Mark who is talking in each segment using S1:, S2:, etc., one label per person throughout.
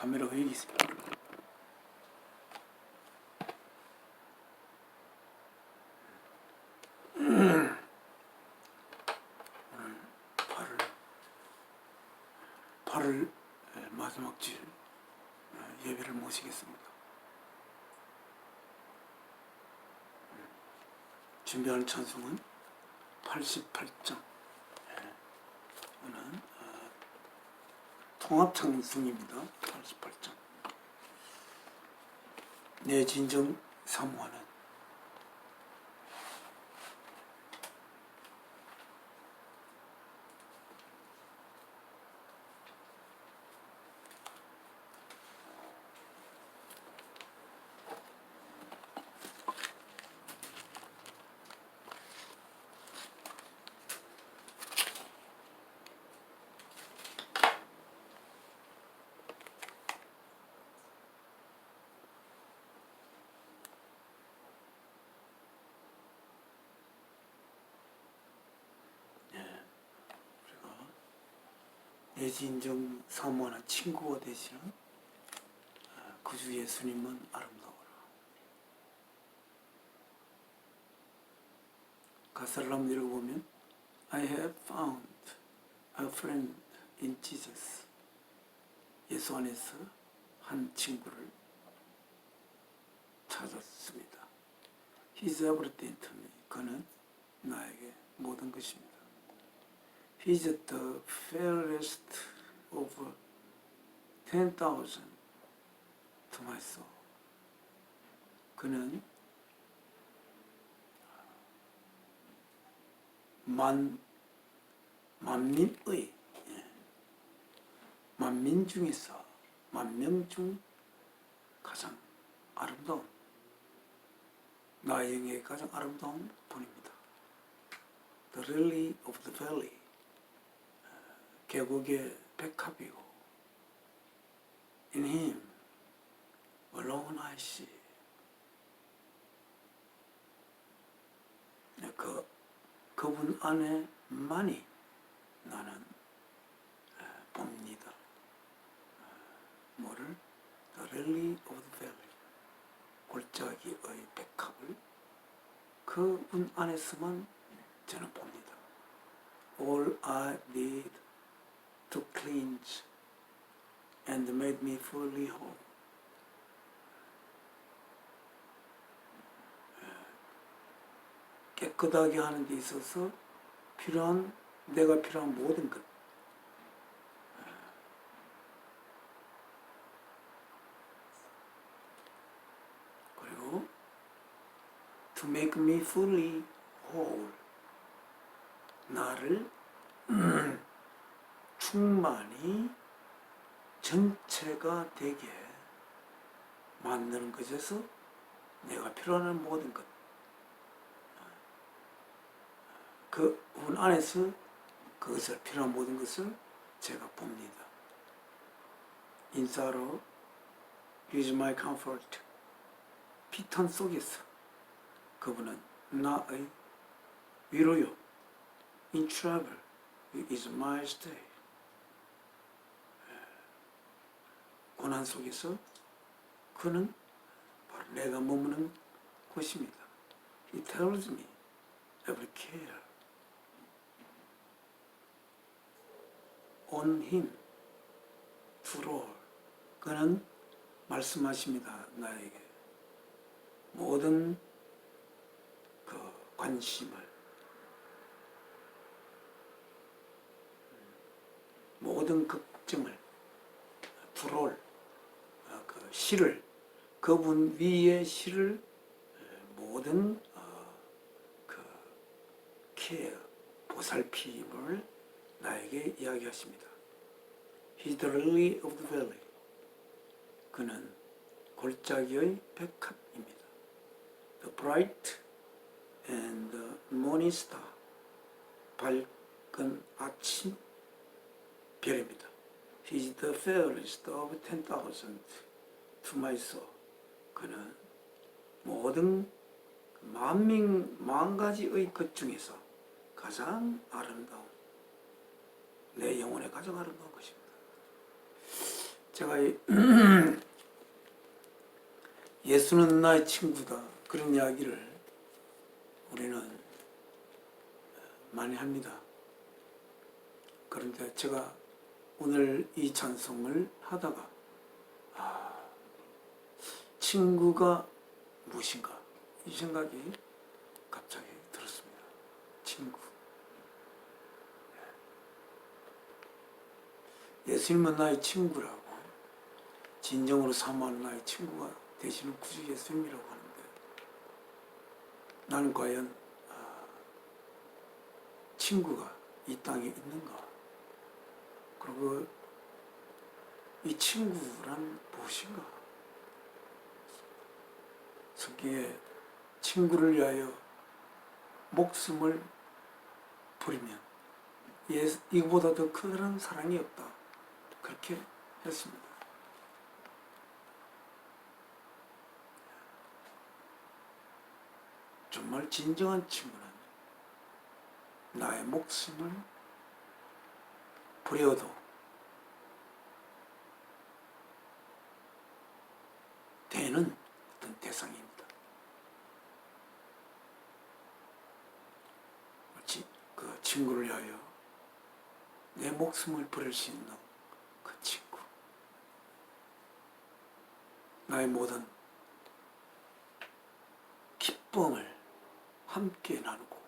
S1: 카메라가 여기 있습니다. 오늘 8월 마지막 주일 예배를 모시겠습니다. 준비하는 찬송은 88장. 오늘 통합 찬송입니다. 88장. 내 진정 사모하는 내 진정 사모하는 친구가 되시는 구주 예수님은 아름다워라. 가사를 한번 읽어보면 I have found a friend in Jesus. 예수 안에서 한 친구를 찾았습니다. He's everything to me. 그는 나에게 모든 것입니다. He's the fairest of 10,000 to my soul. 그는 만민 중에서 만명 중 가장 아름다운, 나의 영의 가장 아름다운 분입니다. The lily of the valley. 계곡의 백합이고 In him alone I see. 그분 안에만이 나는 봅니다. 뭐를? The lily of the valley. 골짜기의 백합을 그분 안에서만 저는 봅니다. All I need to cleanse and made me fully whole. 깨끗하게 하는 데 있어서 내가 필요한 모든 것, 그리고 to make me fully whole, 나를 충만히 전체가 되게 만드는 것에서 내가 필요한 모든 것, 그분 안에서 그것을 필요한 모든 것을 제가 봅니다. In sorrow, he is my comfort. 피탄 속에서 그분은 나의 위로요. In trouble, he is my stay. 고난 속에서 그는 바로 내가 머무는 곳입니다. He tells me every care on him to roll. 그는 말씀하십니다. 나에게 모든 그 관심을, 모든 걱정을, 두롤, 그 실을, 그분 위에 실을, 모든 그 케어, 보살핌을 나에게 이야기하십니다. He's the lily of the valley. 그는 골짜기의 백합입니다. The bright and the morning star. 밝은 아침 별입니다. He's the fairest of 10,000 to my soul. 그는 모든 만 가지의 것 중에서 가장 아름다운, 내 영혼의 가장 아름다운 것입니다. 제가 예수는 나의 친구다 그런 이야기를 우리는 많이 합니다. 그런데 제가 오늘 이 찬송을 하다가 친구가 무엇인가 이 생각이 갑자기 들었습니다. 친구. 예수님은 나의 친구라고 진정으로 사모하는 나의 친구가 되시는 구주 예수님이라고 하는데 나는 과연 친구가 이 땅에 있는가? 그리고 이 친구란 무엇인가? 성경에 친구를 위하여 목숨을 버리면 이거보다 더 큰 사랑이 없다. 그렇게 했습니다. 정말 진정한 친구는 나의 목숨을 버려도 되는 어떤 대상입니다. 마치 그 친구를 위하여 내 목숨을 버릴 수 있는 그 친구. 나의 모든 기쁨을 함께 나누고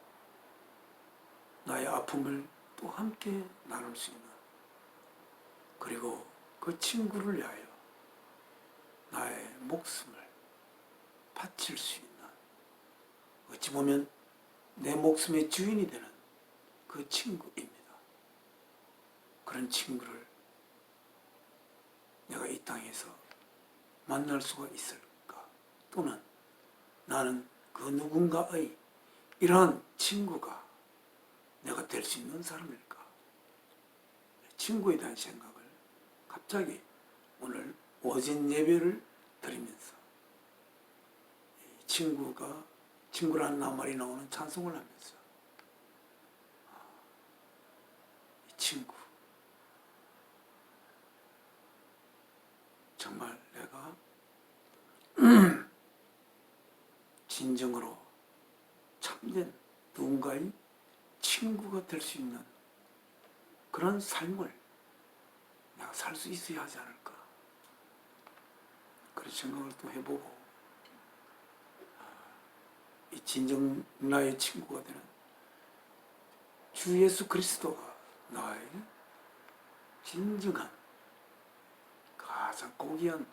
S1: 나의 아픔을 또 함께 나눌 수 있는 그리고 그 친구를 위하여 나의 목숨을 바칠 수 있는 어찌 보면 내 목숨의 주인이 되는 그 친구입니다. 그런 친구를 내가 이 땅에서 만날 수가 있을까? 또는 나는 그 누군가의 이러한 친구가 내가 될 수 있는 사람일까? 친구에 대한 생각을 갑자기 오늘 오전 예배를 드리면서 친구라는 낱말이 나오는 찬송을 하면서 이 친구 정말 내가 진정으로 참된 누군가의 친구가 될 수 있는 그런 삶을 내가 살 수 있어야 하지 않을까 그런 생각을 또 해보고 이 진정 나의 친구가 되는 주 예수 그리스도가 나의 진정한 가장 고귀한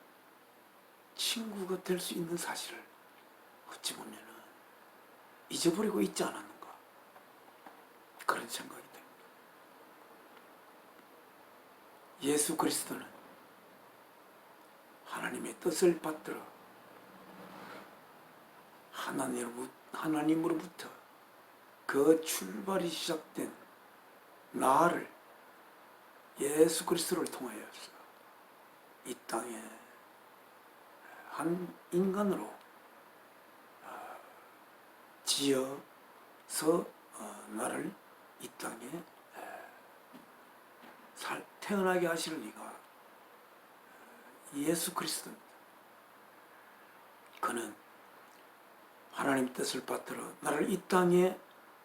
S1: 친구가 될 수 있는 사실을 어찌 보면 잊어버리고 있지 않았는가 그런 생각이 됩니다. 예수 그리스도는 하나님의 뜻을 받들어 하나님으로부터 그 출발이 시작된 나를 예수 그리스도를 통하여서 이 땅에 한 인간으로 지어서 나를 이 땅에 태어나게 하시는 이가 예수 그리스도입니다. 그는 하나님 뜻을 받들어 나를 이 땅에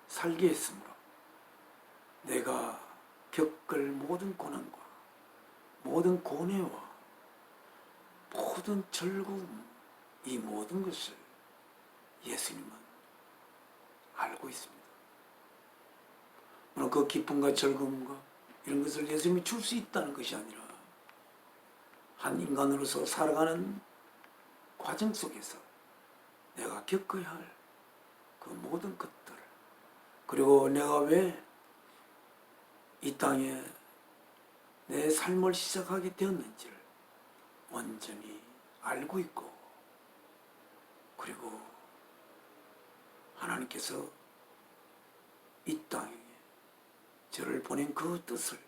S1: 살게 했으므로 내가 겪을 모든 고난과 모든 고뇌와 모든 즐거움 이 모든 것을 예수님은 알고 있습니다. 물론 그 기쁨과 즐거움과 이런 것을 예수님이 줄 수 있다는 것이 아니라 한 인간으로서 살아가는 과정 속에서 내가 겪어야 할 그 모든 것들 그리고 내가 왜 이 땅에 내 삶을 시작하게 되었는지를 온전히 알고 있고 그리고 하나님께서 이 땅에 저를 보낸 그 뜻을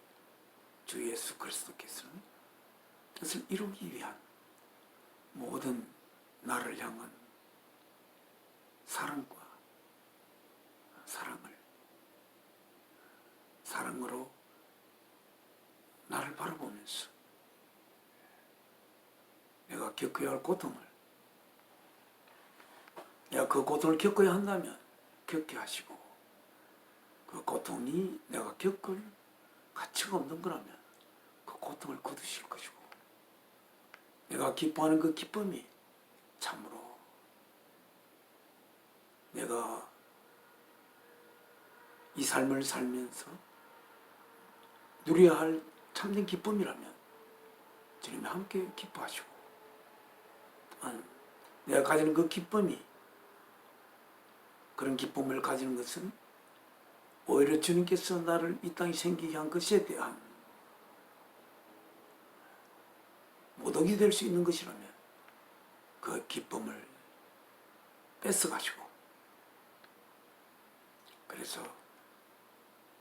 S1: 주 예수 그리스도께서는 뜻을 이루기 위한 모든 나를 향한 사랑으로 나를 바라보면서 겪어야 할 고통을, 내가 그 고통을 겪어야 한다면 겪게 하시고, 그 고통이 내가 겪을 가치가 없는 거라면 그 고통을 거두실 것이고, 내가 기뻐하는 그 기쁨이 참으로 내가 이 삶을 살면서 누려야 할 참된 기쁨이라면 주님이 함께 기뻐하시고, 또한 내가 가지는 그 기쁨이, 그런 기쁨을 가지는 것은 오히려 주님께서 나를 이 땅에 생기게 한 것에 대한 모독이 될 수 있는 것이라면 그 기쁨을 뺏어가시고, 그래서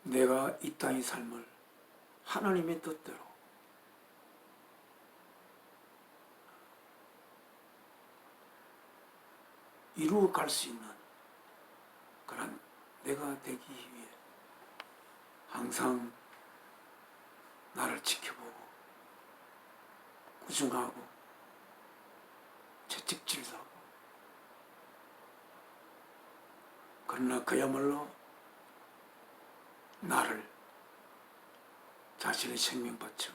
S1: 내가 이 땅의 삶을 하나님의 뜻대로 이루어 갈 수 있는 그런 내가 되기 위해 항상 나를 지켜보고 꾸중하고 채찍질도 하고, 그러나 그야말로 나를 자신의 생명 바쳐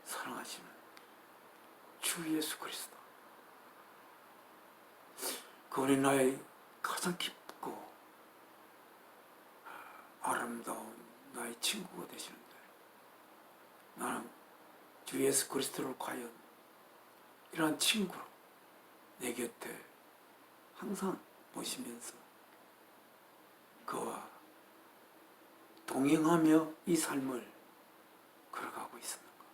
S1: 사랑하시는 주 예수 그리스도, 그분이 나의 가장 깊고 아름다운 나의 친구가 되시는데, 나는 주 예수 그리스도를 과연 이러한 친구로 내 곁에 항상 모시면서 그와 동행하며 이 삶을 걸어가고 있었는가.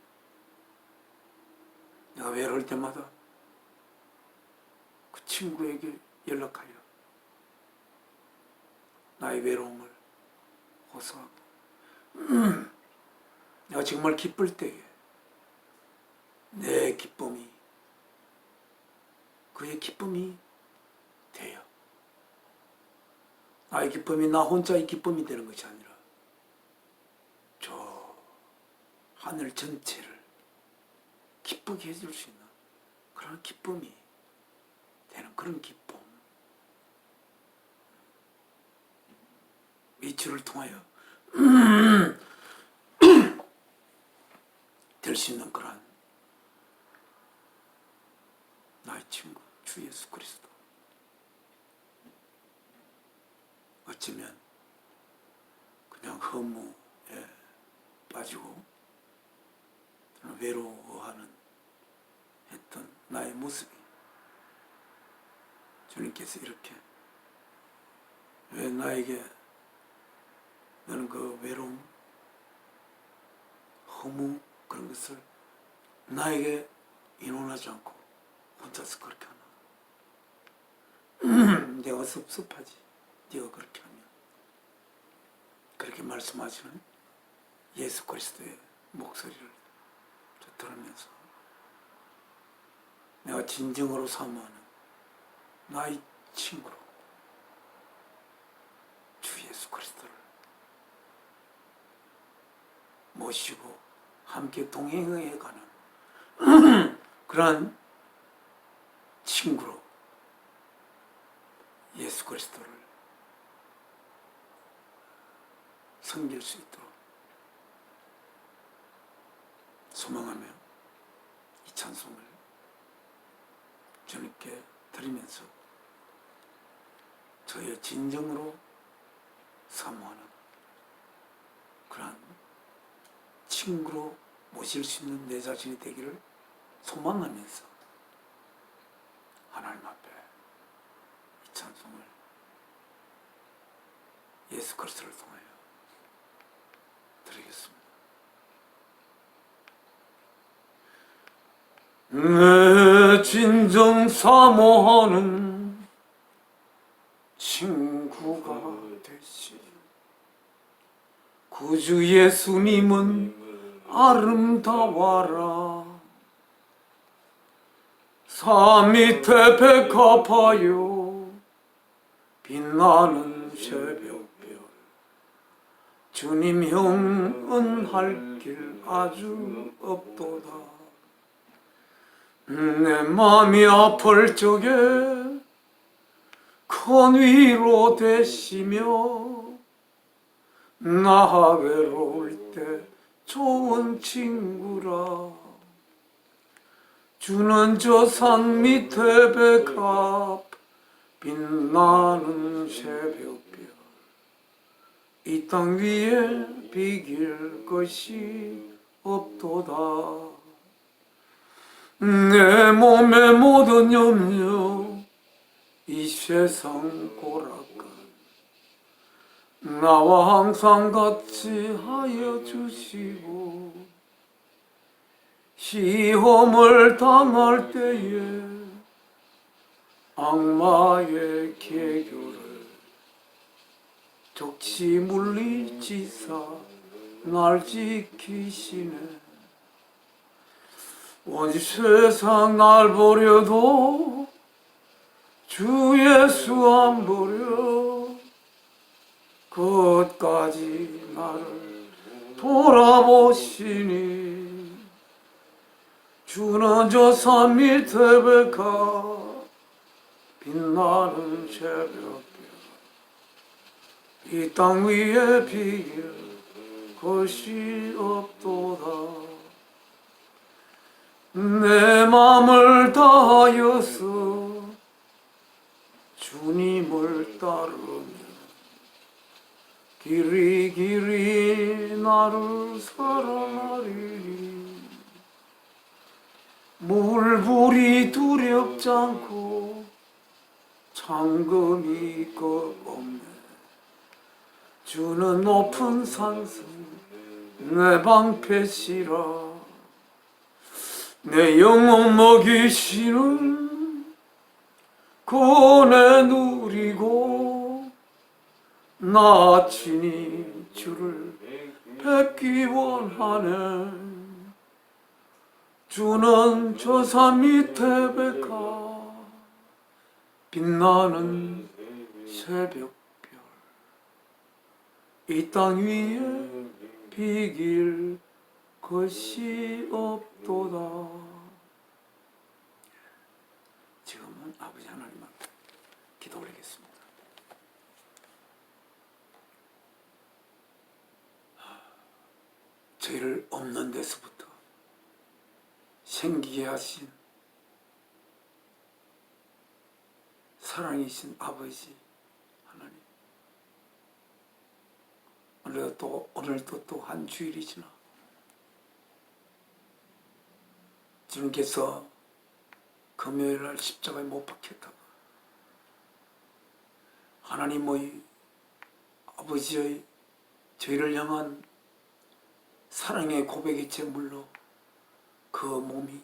S1: 내가 외로울 때마다 그 친구에게 연락하여 나의 외로움을 호소하고, 내가 정말 기쁠 때에 내 기쁨이 그의 기쁨이 되어 나의 기쁨이 나 혼자의 기쁨이 되는 것이 아니라 저 하늘 전체를 기쁘게 해줄 수 있는 그런 기쁨이 되는 그런 기쁨, 미추를 통하여 될 수 있는 그런 나의 친구 주 예수 그리스도. 어쩌면 그냥 허무에 빠지고 외로워하는 했던 나의 모습이 주님께서 이렇게, 왜 나에게 너는 그 외로움, 허무 그런 것을 나에게 인원하지 않고 혼자서 그렇게 하나? 내가 섭섭하지 네가 그렇게 하면. 그렇게 말씀하시는 예수 그리스도의 목소리를 들으면서 내가 진정으로 사모하는 나의 친구로 주 예수 그리스도를 모시고 함께 동행해가는 그러한 친구로 예수 그리스도를 섬길 수 있도록 소망하며 이 찬송을 주님께 드리면서 저의 진정으로 사모하는 그러한 친구로 모실 수 있는 내 자신이 되기를 소망하면서 하나님 앞에 이 찬송을 예수 그리스도를 통하여 드리겠습니다. 내 진정 사모하는 친구가 되시, 구주 예수님은 아름다워라. 산 밑에 백합하여 빛나는 새벽별, 주님 형은 할 길 아주 없도다. 내 맘이 아플 적에 큰 위로 되시며 나 외로울 때 좋은 친구라. 주는 저 산 밑에 백합 빛나는 새벽별 이 땅 위에 비길 것이 없도다. 내 몸의 모든 염려 이 세상 고락간 나와 항상 같이 하여 주시고 시험을 당할 때에 악마의 계교를 적시 물리치사 날 지키시네. 온 세상 날 버려도 주 예수 안 버려 끝까지 나를 돌아보시니. 주는 저 산 밑에 백합 빛나는 새벽별 이 땅 위에 비길 것이 없도다. 내 맘을 다하여서 주님을 따르며 길이 길이 나를 사랑하리니 물불이 두렵지 않고 잠금이 겁없네. 주는 높은 산성 내 방패시라. 내 영혼 먹이시는 고내 누리고 나 친히 주를 뵙기 원하네. 주는 저 산 밑에 백합 빛나는 새벽별 이 땅 위에 비길 것이 없도다. 지금은 아버지 하나님 앞에 기도 올리겠습니다. 저희를 없는 데서부터 생기게 하신 사랑이신 아버지 하나님, 오늘도 또 한 주일이 지나 주님께서 금요일날 십자가에 못 박혔다가 하나님의 아버지의 저희를 향한 사랑의 고백의 제물로 그 몸이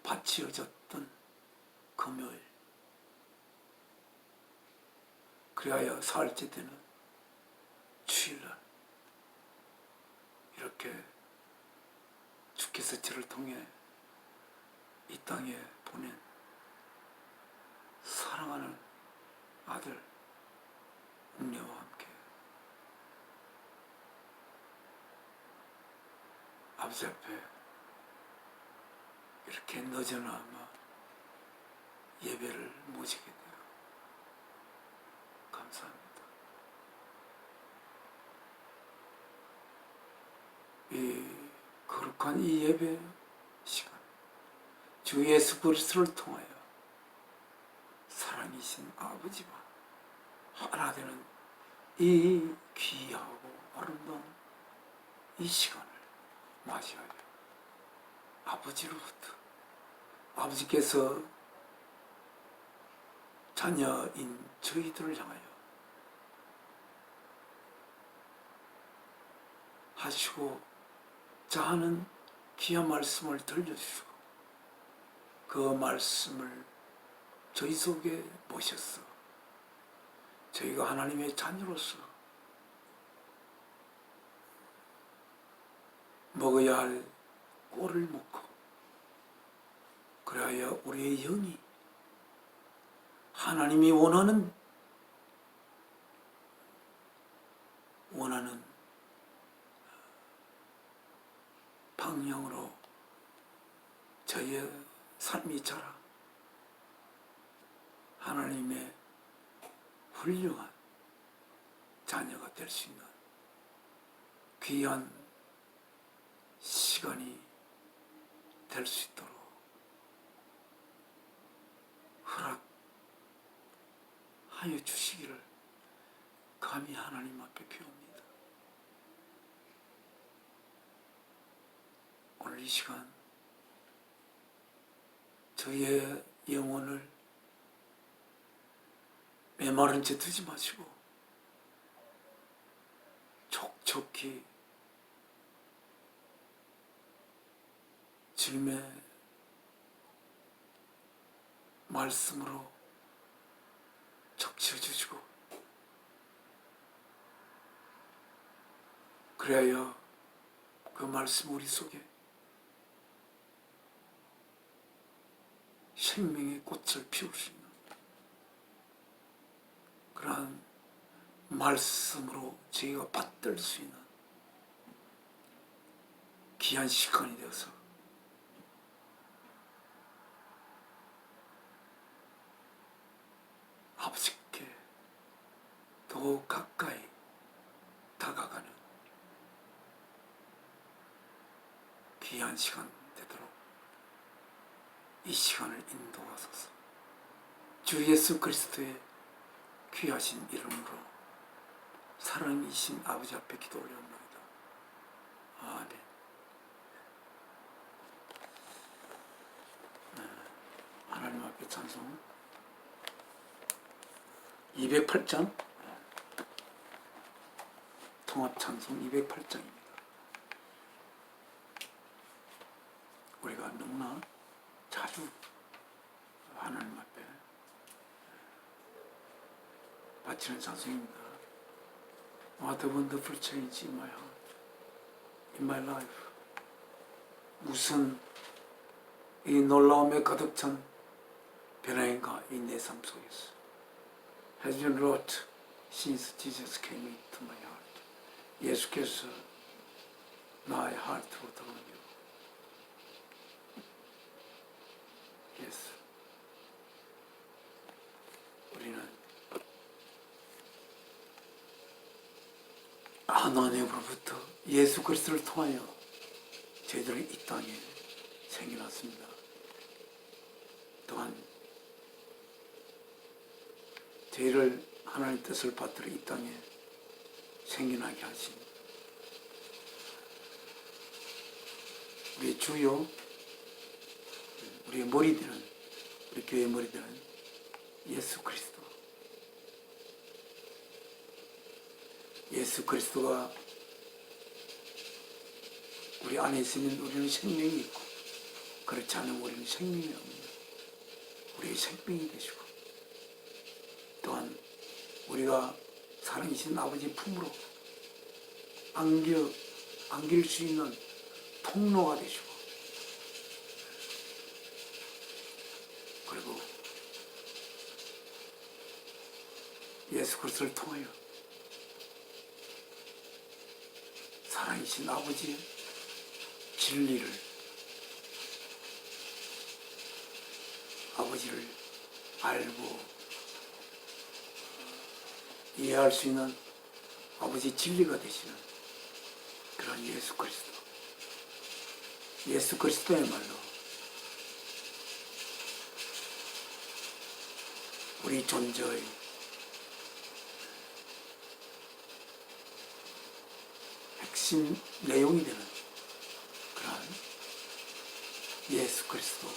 S1: 바치어졌던 금요일, 그리하여 사흘째 되는 주일날 이렇게 주께서 저를 통해 이 땅에 보낸 사랑하는 아들 웅녀와 함께 아버지 앞에 이렇게 늦어나마 예배를 모시게 되어 감사합니다. 이 거룩한 이 예배 시간, 주 예수 그리스도를 통하여 사랑이신 아버지와 하나 되는 이 귀하고 아름다운 이 시간을 맞이하여 아버지로부터, 아버지께서 자녀인 저희들을 향하여 하시고자 하는 귀한 말씀을 들려주시고 그 말씀을 저희 속에 모셔서 저희가 하나님의 자녀로서 먹어야 할 꼴을 먹고, 그래야 우리의 영이 하나님이 원하는 방향으로 저희의 삶이 자라 하나님의 훌륭한 자녀가 될 수 있는 귀한 시간이 될 수 있도록 허락하여 주시기를 감히 하나님 앞에 비옵니다. 오늘 이 시간 저의 영혼을 메마른 채 두지 마시고 촉촉히 주님의 말씀으로 적셔 주시고 그래야 그 말씀 우리 속에 생명의 꽃을 피울 수 있는 그러한 말씀으로 저희가 받들 수 있는 귀한 시간이 되어서 아버지께 더욱 가까이 다가가는 귀한 시간 되도록 이 시간을 인도하소서. 주 예수 그리스도의 귀하신 이름으로 사랑이신 아버지 앞에 기도 올려옵나이다. 아멘. 하나님 앞에 찬송 208장 통합 찬송 208장입니다. 우리가 너무나 자주 하나님 앞에 바치는 찬송입니다. What a wonderful change in my heart, in my life. 무슨 이 놀라움에 가득 찬 변화인가 이 내 삶 속에서. Has been wrought since Jesus came into my heart. 예수께서 나의 하트로 들어오며 예수 우리는 하나님으로부터 예수 그리스도를 통하여 저희들은 이 땅에 생겨났습니다. 또한 저희를 하나님의 뜻을 받들어 이 땅에 생겨나게 하신 우리의 주요 우리의 머리들은 우리 교회의 머리들은 예수 그리스도. 예수 그리스도가 우리 안에 있으면 우리는 생명이 있고 그렇지 않으면 우리는 생명이 없는 우리의 생명이 되시고 또한 우리가 살아계신 아버지 품으로 안길 수 있는 통로가 되시고 그리고 예수 그리스도를 통하여 살아계신 아버지의 진리를 아버지를 알고 이해할 수 있는 아버지 진리가 되시는 그런 예수 그리스도. 예수 그리스도야말로 우리 존재의 핵심 내용이 되는 그런 예수 그리스도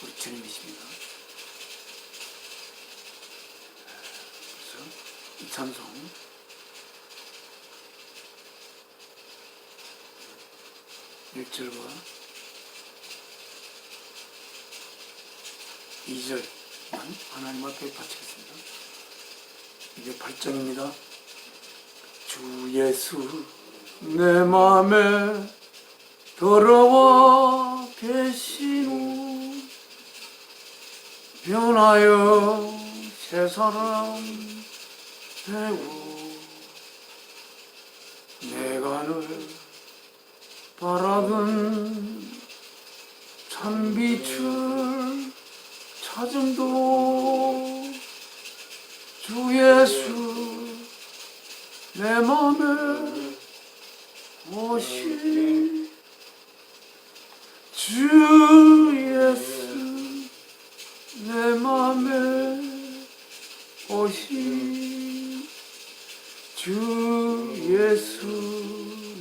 S1: 우리 주님이십니다. 그래서 이 찬송 1절과 2절만 하나님 앞에 바치겠습니다. 이제 8절입니다. 주 예수 내 맘에 들어와 계신 후 변하여 새 사람 되고 내가 늘 바라던 참빛을 가정도 주 예수 내 맘에 오시 주 예수 내 맘에 오시 주 예수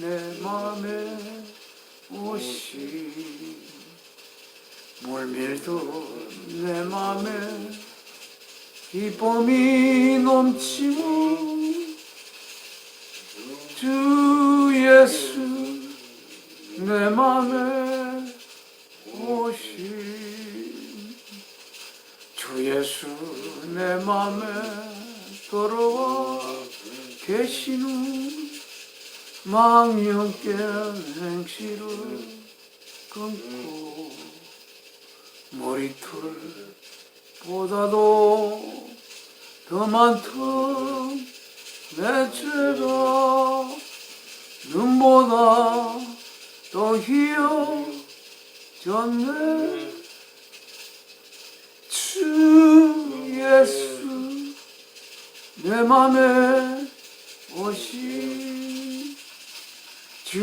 S1: 내 맘에 오시 물밀도 내 맘에 기쁨이 넘치고 주 예수 내 맘에 오시 주 예수 내 맘에 들어와 계시는 망령된 행실을 끊고 머리털보다도 더 많던 내 죄가 눈보다 더 희어졌네 주 예수 내 맘에 오시 주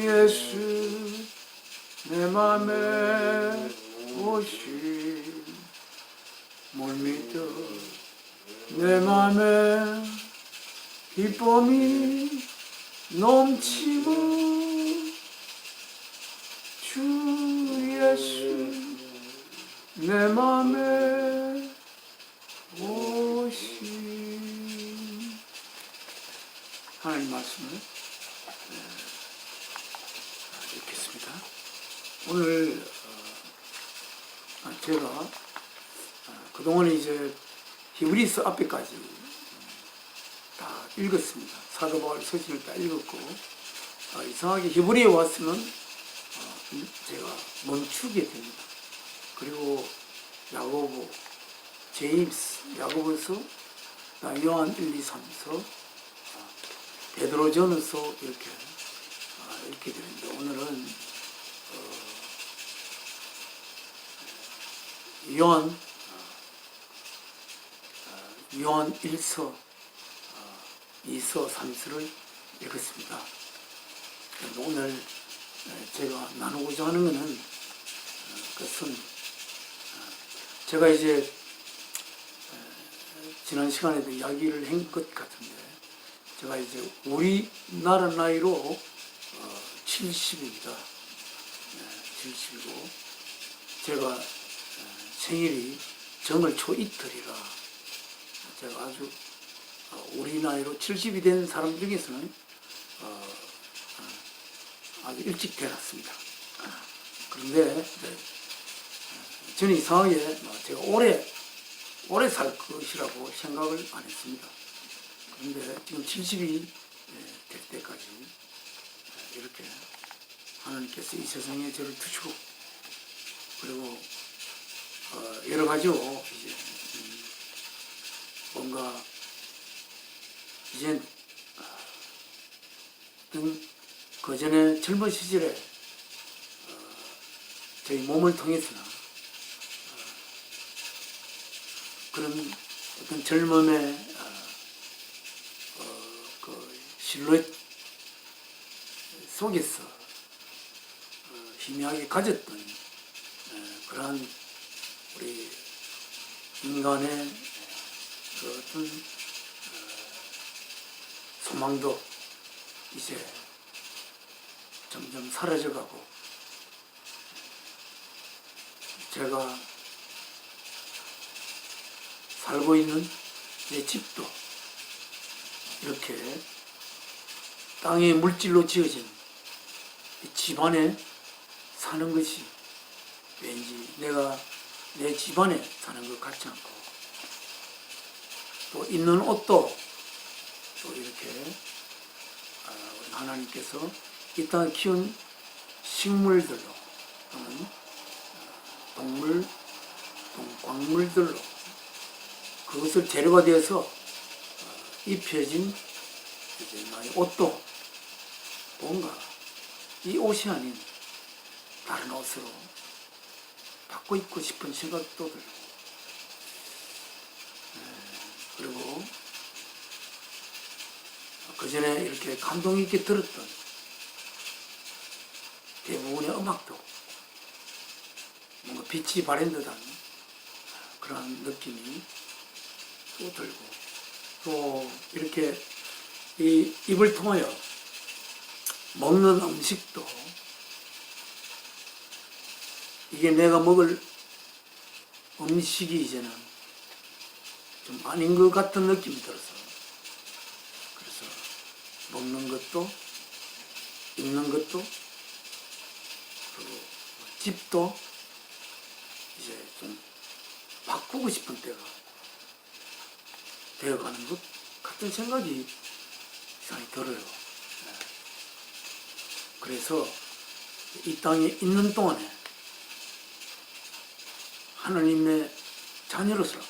S1: 예수 내 맘에 오시 물밀어 내 맘에 기쁨이 넘치고 주 예수 내 맘에 오시 하나님 말씀을 읽겠습니다. 오늘 제가 그동안에 이제 히브리서 앞에까지 다 읽었습니다. 사도 바울 서신을 다 읽었고 이상하게 히브리에 왔으면 제가 멈추게 됩니다. 그리고 야고보, 제임스, 야고보서, 요한 1, 2, 3서, 베드로전서 이렇게 되는데 오늘은 요한 1서, 2서, 3서를 읽었습니다. 오늘 제가 나누고자 하는 것은 그것은 제가 이제 지난 시간에도 이야기를 한 것 같은데 제가 이제 우리나라 나이로 70입니다. 70이고 제가 생일이 정월 초이틀이라 제가 아주 우리 나이로 70이 된 사람 중에서는 아주 일찍 태어났습니다. 그런데 저는 이상하게 제가 오래 살 것이라고 생각을 안 했습니다. 그런데 지금 70이 될 때까지 이렇게 하나님께서 이 세상에 저를 두시고 그리고 여러 가지로 이제 뭔가 이제 그 전에 젊은 시절에 저희 몸을 통해서나 그런 어떤 젊음의 그 실루엣 속에서 희미하게 가졌던 그러한 우리 인간의 그 어떤 소망도 이제 점점 사라져가고 제가 살고 있는 내 집도 이렇게 땅의 물질로 지어진 이 집안에 사는 것이 왠지 내가 내 집안에 사는 것 같지 않고 또 입는 옷도 또 이렇게 우리 하나님께서 이 땅에 키운 식물들로 또는 동물, 광물들로 그것을 재료가 되어서 입혀진 이제 나의 옷도 뭔가 이 옷이 아닌 다른 옷으로 바꿔 입고 싶은 생각도 들고, 그리고 그 전에 이렇게 감동 있게 들었던 대부분의 음악도 뭔가 빛이 바랜 듯한 그런 느낌이 또 들고, 또 이렇게 이 입을 통하여 먹는 음식도 이게 내가 먹을 음식이 이제는 좀 아닌 것 같은 느낌이 들어서, 그래서 먹는 것도 입는 것도 그리고 집도 이제 좀 바꾸고 싶은 때가 되어가는 것 같은 생각이 이상히 들어요. 그래서 이 땅에 있는 동안에 하나님의 자녀로서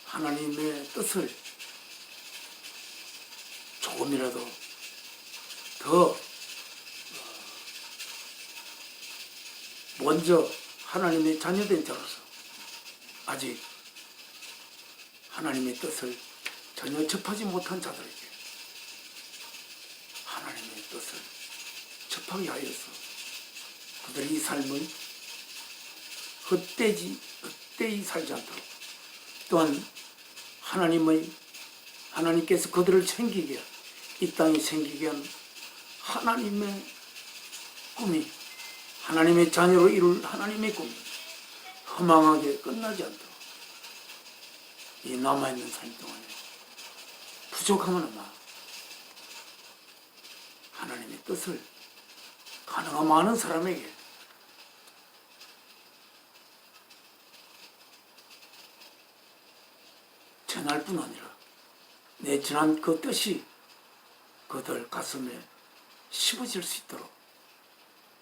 S1: 하나님의 뜻을 조금이라도 더 먼저 하나님의 자녀된 자로서 아직 하나님의 뜻을 전혀 접하지 못한 자들에게 하나님의 뜻을 접하게 하여서 그들이 이 삶을 헛되이 살지 않도록, 또한 하나님께서 그들을 챙기게, 이 땅에 생기게 한 하나님의 꿈이, 하나님의 자녀로 이룰 하나님의 꿈이 허망하게 끝나지 않도록 이 남아있는 삶 동안에 부족하면 아마 하나님의 뜻을 가능한 많은 사람에게 전할 뿐 아니라 내 지난 그 뜻이 그들 가슴에 심어질 수 있도록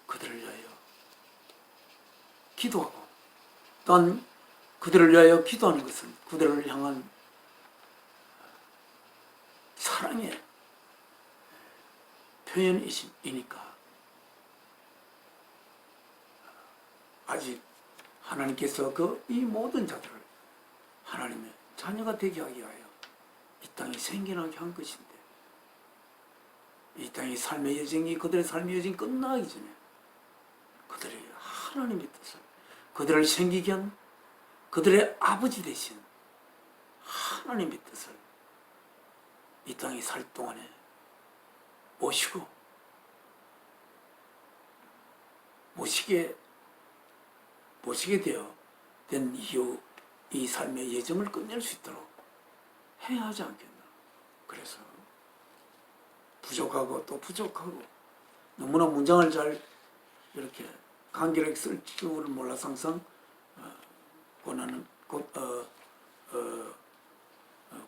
S1: 그들을 위하여 기도하고, 또한 그들을 위하여 기도하는 것은 그들을 향한 사랑의 표현이니까 아직 하나님께서 이 모든 자들을 하나님의 자녀가 되게 하기 위하여 이 땅에 생겨나게 한 것인데, 이 땅의 삶의 여정이, 그들의 삶의 여정이 끝나기 전에 그들이 하나님의 뜻을, 그들을 생기게 한 그들의 아버지 되신 하나님의 뜻을 이 땅에 살 동안에 모시게 되어 된 이후 이 삶의 예정을 끝낼 수 있도록 해야 하지 않겠나. 그래서 부족하고 또 부족하고 너무나 문장을 잘 이렇게 간결하게 쓸 줄을 몰라서 항상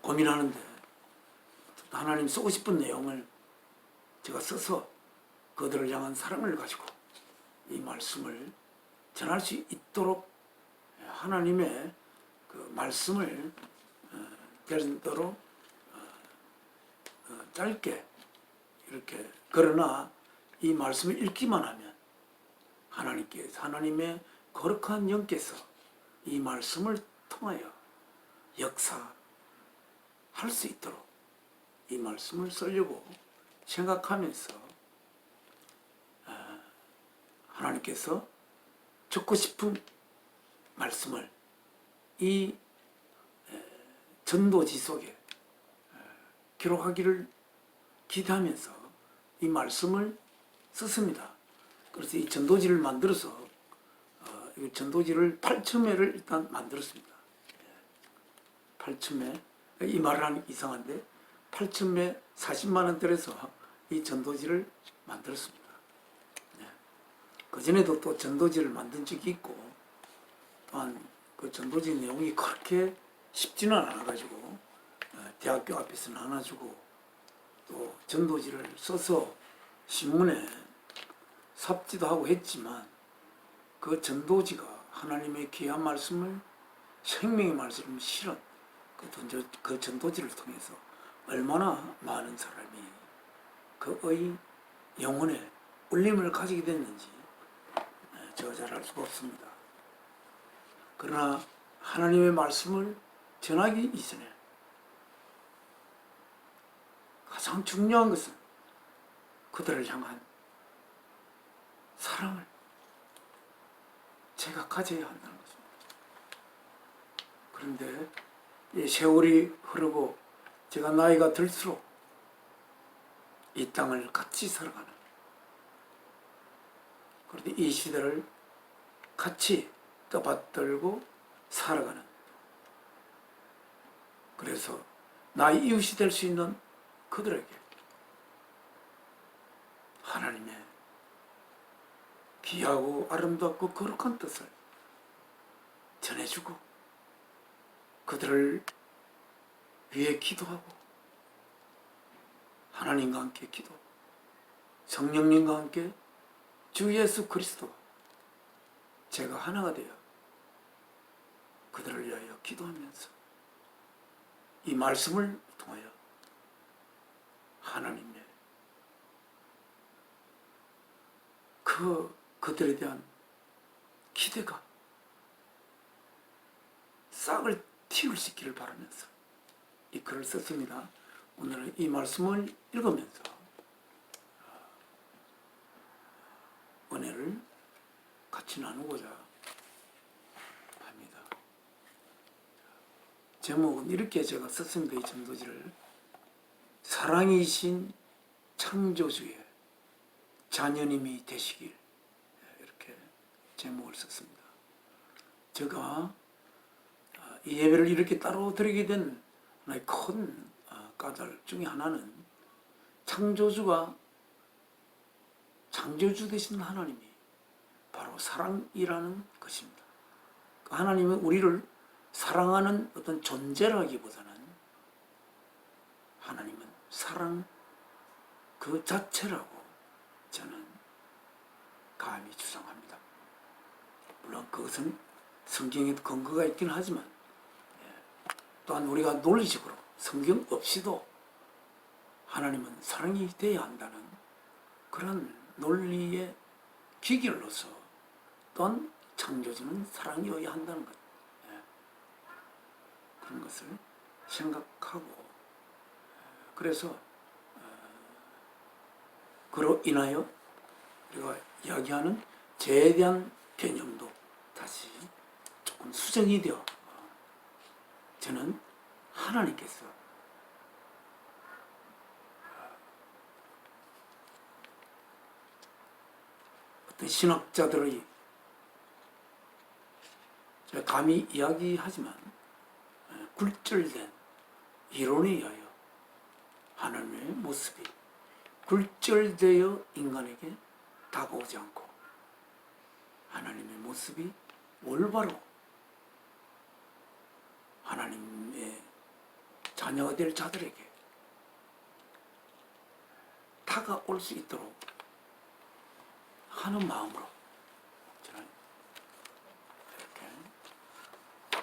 S1: 고민하는데, 하나님 쓰고 싶은 내용을 제가 써서 그들을 향한 사랑을 가지고 이 말씀을 전할 수 있도록 하나님의 그 말씀을 되도록 짧게 이렇게, 그러나 이 말씀을 읽기만 하면 하나님의 거룩한 영께서 이 말씀을 통하여 역사할 수 있도록 이 말씀을 쓰려고 생각하면서 하나님께서 듣고 싶은 말씀을 이 전도지 속에 기록하기를 기대하면서 이 말씀을 썼습니다. 그래서 이 전도지를 만들어서 이 전도지를 8첨회를 일단 만들었습니다. 8첨회, 이 말을 하니 이상한데 8첨회 40만 원 들여서 이 전도지를 만들었습니다. 그전에도 또 전도지를 만든 적이 있고, 또한 그 전도지 내용이 그렇게 쉽지는 않아가지고 대학교 앞에서 나눠주고, 또 전도지를 써서 신문에 삽지도 하고 했지만 그 전도지가 하나님의 귀한 말씀을, 생명의 말씀을 실은 그 전도지를 통해서 얼마나 많은 사람이 그의 영혼에 울림을 가지게 됐는지 저절할 수가 없습니다. 그러나 하나님의 말씀을 전하기 이전에 가장 중요한 것은 그들을 향한 사랑을 제가 가져야 한다는 것입니다. 그런데 이 세월이 흐르고 제가 나이가 들수록 이 땅을 같이 살아가는, 그런데 이 시대를 같이 떠받들고 살아가는, 그래서 나의 이웃이 될 수 있는 그들에게 하나님의 귀하고 아름답고 거룩한 뜻을 전해주고 그들을 위해 기도하고 하나님과 함께 기도, 성령님과 함께 주 예수 그리스도와 제가 하나가 되어 그들을 위하여 기도하면서 이 말씀을 통하여 하나님의 그들에 대한 기대가 싹을 틔울 수 있기를 바라면서 이 글을 썼습니다. 오늘은 이 말씀을 읽으면서 은혜를 같이 나누고자 합니다. 제목은 이렇게 제가 썼습니다. 이 전도지를 사랑이신 창조주의 자녀님이 되시길, 이렇게 제목을 썼습니다. 제가 이 예배를 이렇게 따로 드리게 된 하나의 큰 까닭 중에 하나는 창조주 되신 하나님이 바로 사랑이라는 것입니다. 하나님은 우리를 사랑하는 어떤 존재라기보다는 하나님은 사랑 그 자체라고 저는 감히 주장합니다. 물론 그것은 성경에 근거가 있긴 하지만 또한 우리가 논리적으로 성경 없이도 하나님은 사랑이 되어야 한다는 그런 논리의 기결로서 또한 창조주는 사랑이어야 한다는 것, 그런 것을 생각하고, 그래서 그로 인하여 우리가 이야기하는 죄에 대한 개념도 다시 조금 수정이 되어 저는 하나님께서 어떤 신학자들의 제가 감히 이야기하지만 굴절된 이론에 의하여 하나님의 모습이 굴절되어 인간에게 다가오지 않고 하나님의 모습이 올바로 하나님의 자녀가 될 자들에게 다가올 수 있도록 하는 마음으로 저는 이렇게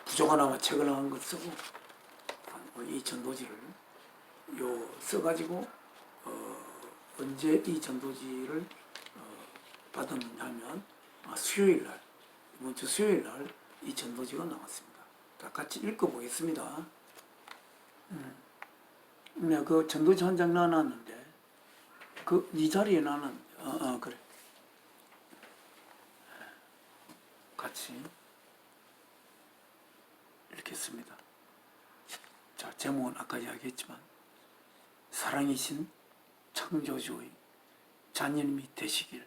S1: 부족하나마 책을 한 것 쓰고 이 전도지를 써가지고 언제 이 전도지를 받았느냐 하면 수요일날, 이번 주 수요일날 이 전도지가 나왔습니다. 같이 읽어보겠습니다. 그 전도지 한 장 나눴는데 이 자리에 나는 그래, 같이 읽겠습니다. 자, 제목은 아까 이야기했지만 사랑이신 창조주의 자녀님이 되시길.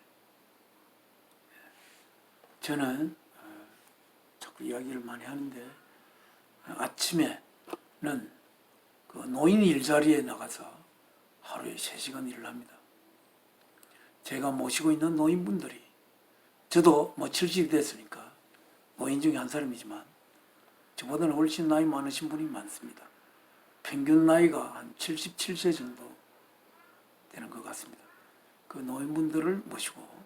S1: 저는 자꾸 이야기를 많이 하는데 아침에는 그 노인 일자리에 나가서 하루에 3시간 일을 합니다. 제가 모시고 있는 노인분들이, 저도 70이 됐으니까 노인 중에 한 사람이지만 저보다는 훨씬 나이 많으신 분이 많습니다. 평균 나이가 한 77세 정도 되는 것 같습니다. 그 노인분들을 모시고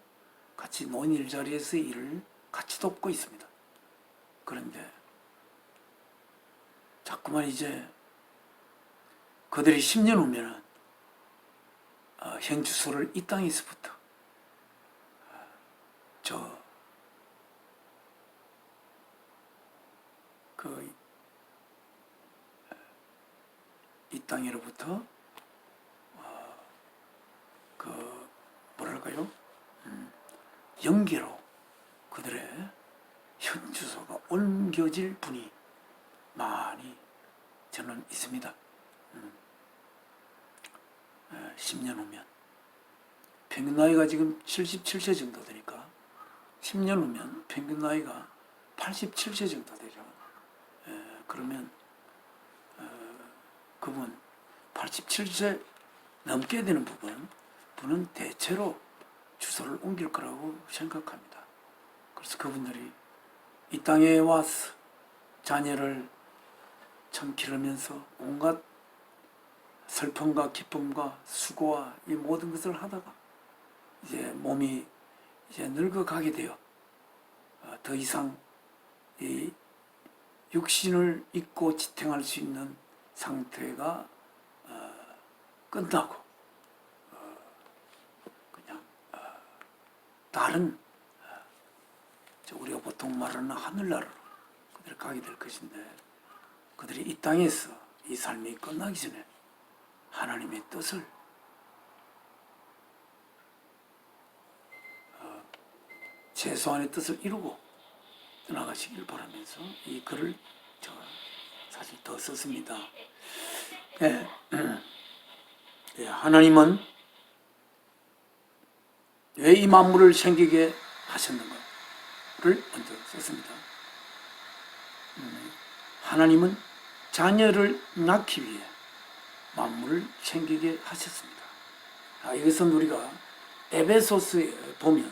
S1: 같이 노인 일자리에서 일을 같이 돕고 있습니다. 그런데 자꾸만 이제 그들이 10년 후면은 현 주소를 이 땅에서부터 저 이 땅으로부터 뭐랄까요? 영계로 그들의 현 주소가 옮겨질 분이 많이 저는 있습니다. 10년 후면 평균 나이가 지금 77세 정도 되니까 10년 후면 평균 나이가 87세 정도 되죠. 그러면 그분 87세 넘게 되는 분은 대체로 주소를 옮길 거라고 생각합니다. 그래서 그분들이 이 땅에 와서 자녀를 참 기르면서 온갖 슬픔과 기쁨과 수고와 이 모든 것을 하다가 이제 몸이 이제 늙어가게 되어 더 이상 이 육신을 입고 지탱할 수 있는 상태가 끝나고 그냥 다른 우리가 보통 말하는 하늘나라로 그들이 가게 될 것인데, 그들이 이 땅에서 이 삶이 끝나기 전에 하나님의 뜻을 최소한의 뜻을 이루고 떠나가시길 바라면서 이 글을 제가 사실 더 썼습니다. 하나님은 왜 이 만물을 생기게 하셨는가를 먼저 썼습니다. 하나님은 자녀를 낳기 위해 만물을 생기게 하셨습니다. 이것은 우리가 에베소서에 보면,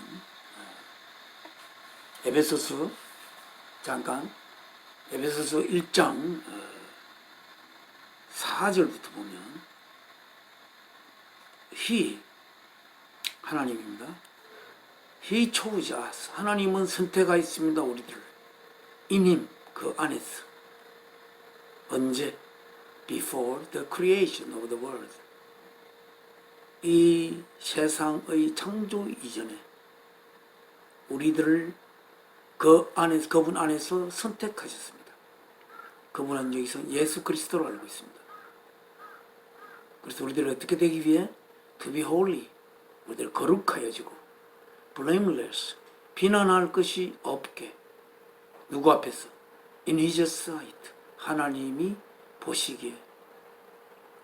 S1: 에베소서 잠깐 에베소서 1장 4절부터 보면 하나님입니다. He chose us. 하나님은 선택하였습니다. 우리들을 이님 그 안에서. 언제? Before the creation of the world. 이 세상의 창조 이전에 우리들을 그분 안에서 선택하셨습니다. 그분은 여기서 예수 그리스도로 알고 있습니다. 그래서 우리들을 어떻게 되기 위해? To be holy. 우리들 거룩하여지고 blameless. 비난할 것이 없게. 누구 앞에서? In his sight. 하나님이 보시기에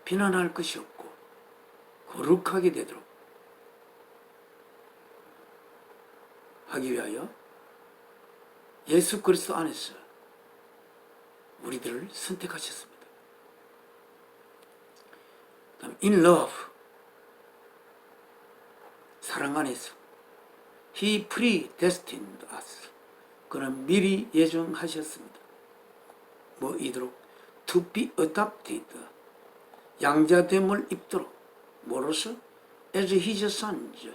S1: 비난할 것이 없고 거룩하게 되도록 하기 위하여 예수 그리스도 안에서 우리들을 선택하셨습니다. 그다음 in love. 사랑 안에서 He predestined us. 그는 미리 예정하셨습니다. 뭐 이도록 to be adopted. 양자됨을 입도록. 뭐로서? as his sons.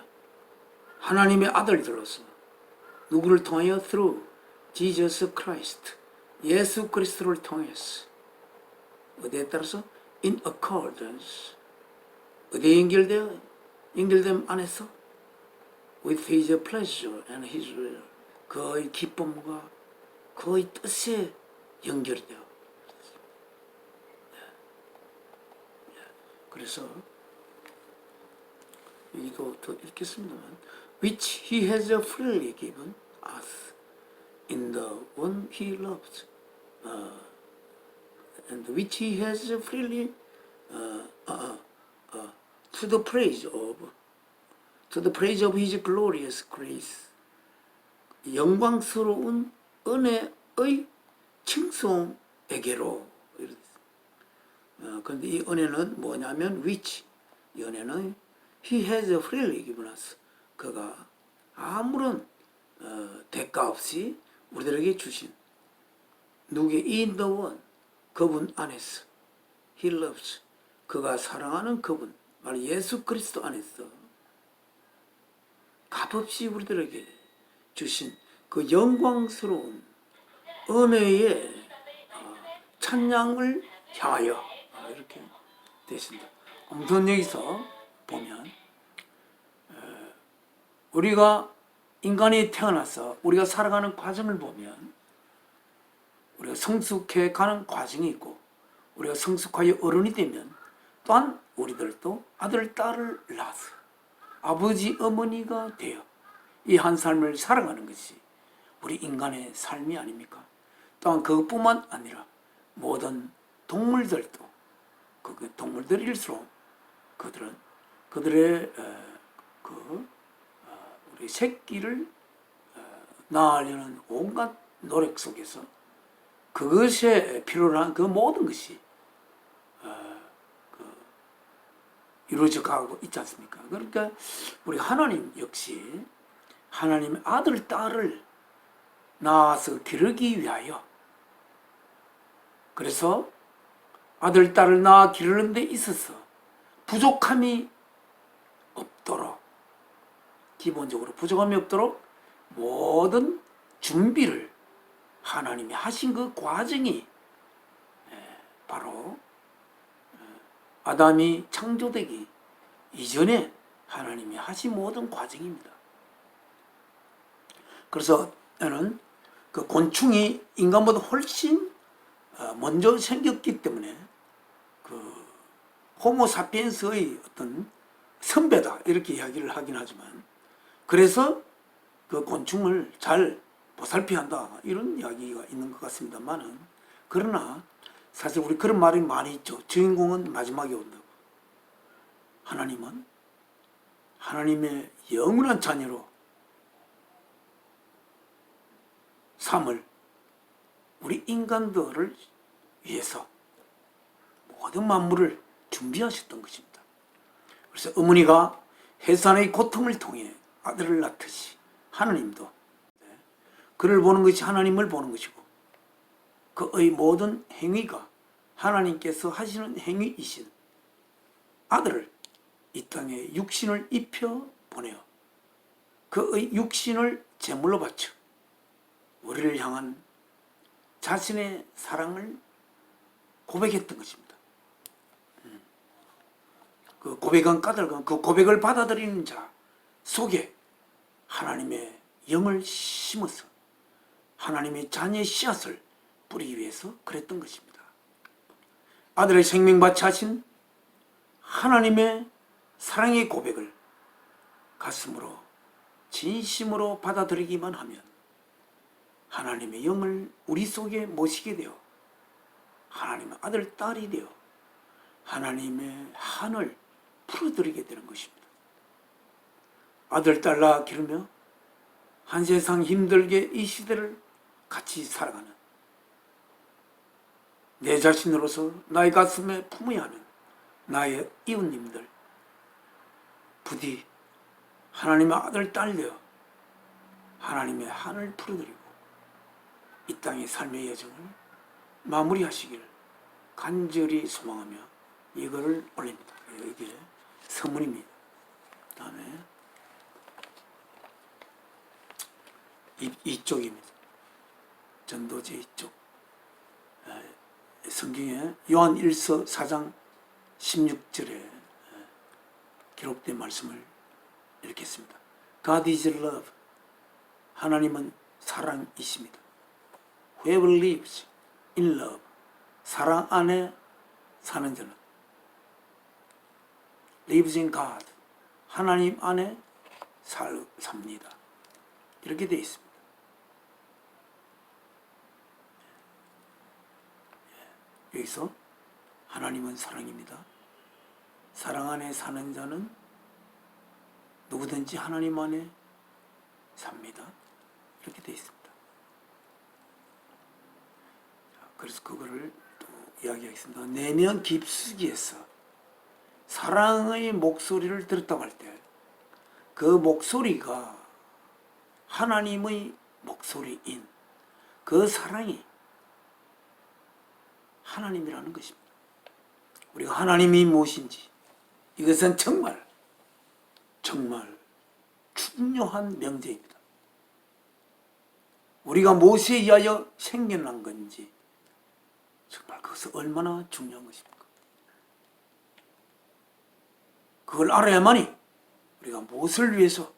S1: 하나님의 아들들로서. 누구를 통하여? through Jesus Christ. 예수 그리스도를 통해서. 어디에 따라서? in accordance. 어디에 연결됨 안에서? with his pleasure and his will. 그의 기쁨과 그의 뜻에 연결되어. 그래서 여기도 더 읽겠습니다만, which he has freely given us in the one he loves, and which he has freely to the praise of his glorious grace. 영광스러운 은혜의 칭송에게로. 그런데 이 은혜는 뭐냐면 which. 이 은혜는 he has freely given us. 그가 아무런 대가 없이 우리들에게 주신 누구의 in the one. 그분 안에서. he loves. 그가 사랑하는 그분. 바로 예수 그리스도 안에서 값없이 우리들에게 주신 그 영광스러운 은혜의 찬양을 향하여 이렇게 되신다. 아무튼 여기서 보면 우리가 인간이 태어나서 우리가 살아가는 과정을 보면 우리가 성숙해 가는 과정이 있고 우리가 성숙하여 어른이 되면 또한 우리들도 아들, 딸을 낳아서 아버지, 어머니가 되어 이 한 삶을 살아가는 것이 우리 인간의 삶이 아닙니까? 또한 그것뿐만 아니라 모든 동물들도 그 동물들일수록 그들의 우리 새끼를 낳으려는 온갖 노력 속에서 그것에 필요로 한 그 모든 것이 이루어져 가고 있지 않습니까? 그러니까 우리 하나님 역시 하나님의 아들, 딸을 낳아서 기르기 위하여 그래서 아들, 딸을 낳아 기르는 데 있어서 부족함이 없도록 기본적으로 부족함이 없도록 모든 준비를 하나님이 하신 그 과정이 바로 아담이 창조되기 이전에 하나님이 하신 모든 과정입니다. 그래서 저는 그 곤충이 인간보다 훨씬 먼저 생겼기 때문에 그 호모사피엔스의 어떤 선배다 이렇게 이야기를 하긴 하지만 그래서 그 곤충을 잘 보살펴야 한다 이런 이야기가 있는 것 같습니다만은 그러나 사실 우리 그런 말이 많이 있죠. 주인공은 마지막에 온다고. 하나님은 하나님의 영원한 자녀로 삶을 우리 인간들을 위해서 모든 만물을 준비하셨던 것입니다. 그래서 어머니가 해산의 고통을 통해 아들을 낳듯이 하나님도 그를 보는 것이 하나님을 보는 것이고 그의 모든 행위가 하나님께서 하시는 행위이신 아들을 이 땅에 육신을 입혀 보내어 그의 육신을 제물로 바쳐 우리를 향한 자신의 사랑을 고백했던 것입니다. 그 고백한 까닭은 그 고백을 받아들이는 자 속에 하나님의 영을 심어서 하나님의 자녀의 씨앗을 뿌리기 위해서 그랬던 것입니다. 아들의 생명같이 하신 하나님의 사랑의 고백을 가슴으로 진심으로 받아들이기만 하면 하나님의 영을 우리 속에 모시게 되어 하나님의 아들, 딸이 되어 하나님의 한을 풀어드리게 되는 것입니다. 아들, 딸 낳아 기르며 한 세상 힘들게 이 시대를 같이 살아가는 내 자신으로서 나의 가슴에 품어야 하는 나의 이웃님들 부디 하나님의 아들, 딸 되어 하나님의 한을 풀어드리고 이 땅의 삶의 여정을 마무리하시기를 간절히 소망하며 이거를 올립니다. 이게 서문입니다. 그 다음에 이쪽입니다. 전도제 이쪽. 성경에 요한 1서 4장 16절에 기록된 말씀을 읽겠습니다. God is love. 하나님은 사랑이십니다. Whoever lives in love. 사랑 안에 사는 자는 lives in God. 하나님 안에 삽니다. 이렇게 되어 있습니다. 여기서 하나님은 사랑입니다. 사랑 안에 사는 자는 누구든지 하나님 안에 삽니다. 이렇게 되어 있습니다. 그래서 그거를 또 이야기하겠습니다. 내면 깊숙이에서 사랑의 목소리를 들었다고 할 때 그 목소리가 하나님의 목소리인 그 사랑이 하나님이라는 것입니다. 우리가 하나님이 무엇인지 이것은 정말 중요한 명제입니다. 우리가 무엇에 의하여 생겨난 건지 정말 그것은 얼마나 중요한 것입니까? 그걸 알아야만이 우리가 무엇을 위해서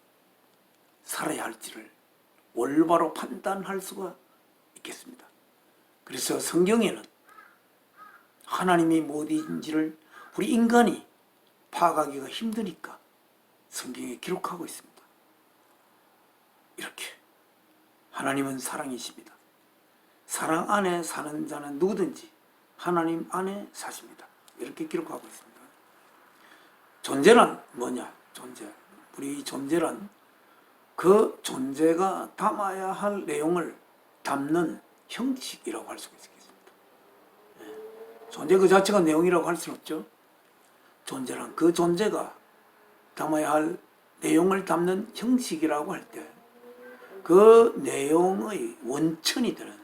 S1: 살아야 할지를 올바로 판단할 수가 있겠습니다. 그래서 성경에는 하나님이 무엇인지를 우리 인간이 파악하기가 힘드니까 성경에 기록하고 있습니다. 이렇게 하나님은 사랑이십니다. 사랑 안에 사는 자는 누구든지 하나님 안에 사십니다. 이렇게 기록하고 있습니다. 존재란 뭐냐? 존재. 우리 존재란 그 존재가 담아야 할 내용을 담는 형식이라고 할 수가 있습니다. 존재 그 자체가 내용이라고 할 수는 없죠. 존재란 그 존재가 담아야 할 내용을 담는 형식이라고 할 때 그 내용의 원천이 되는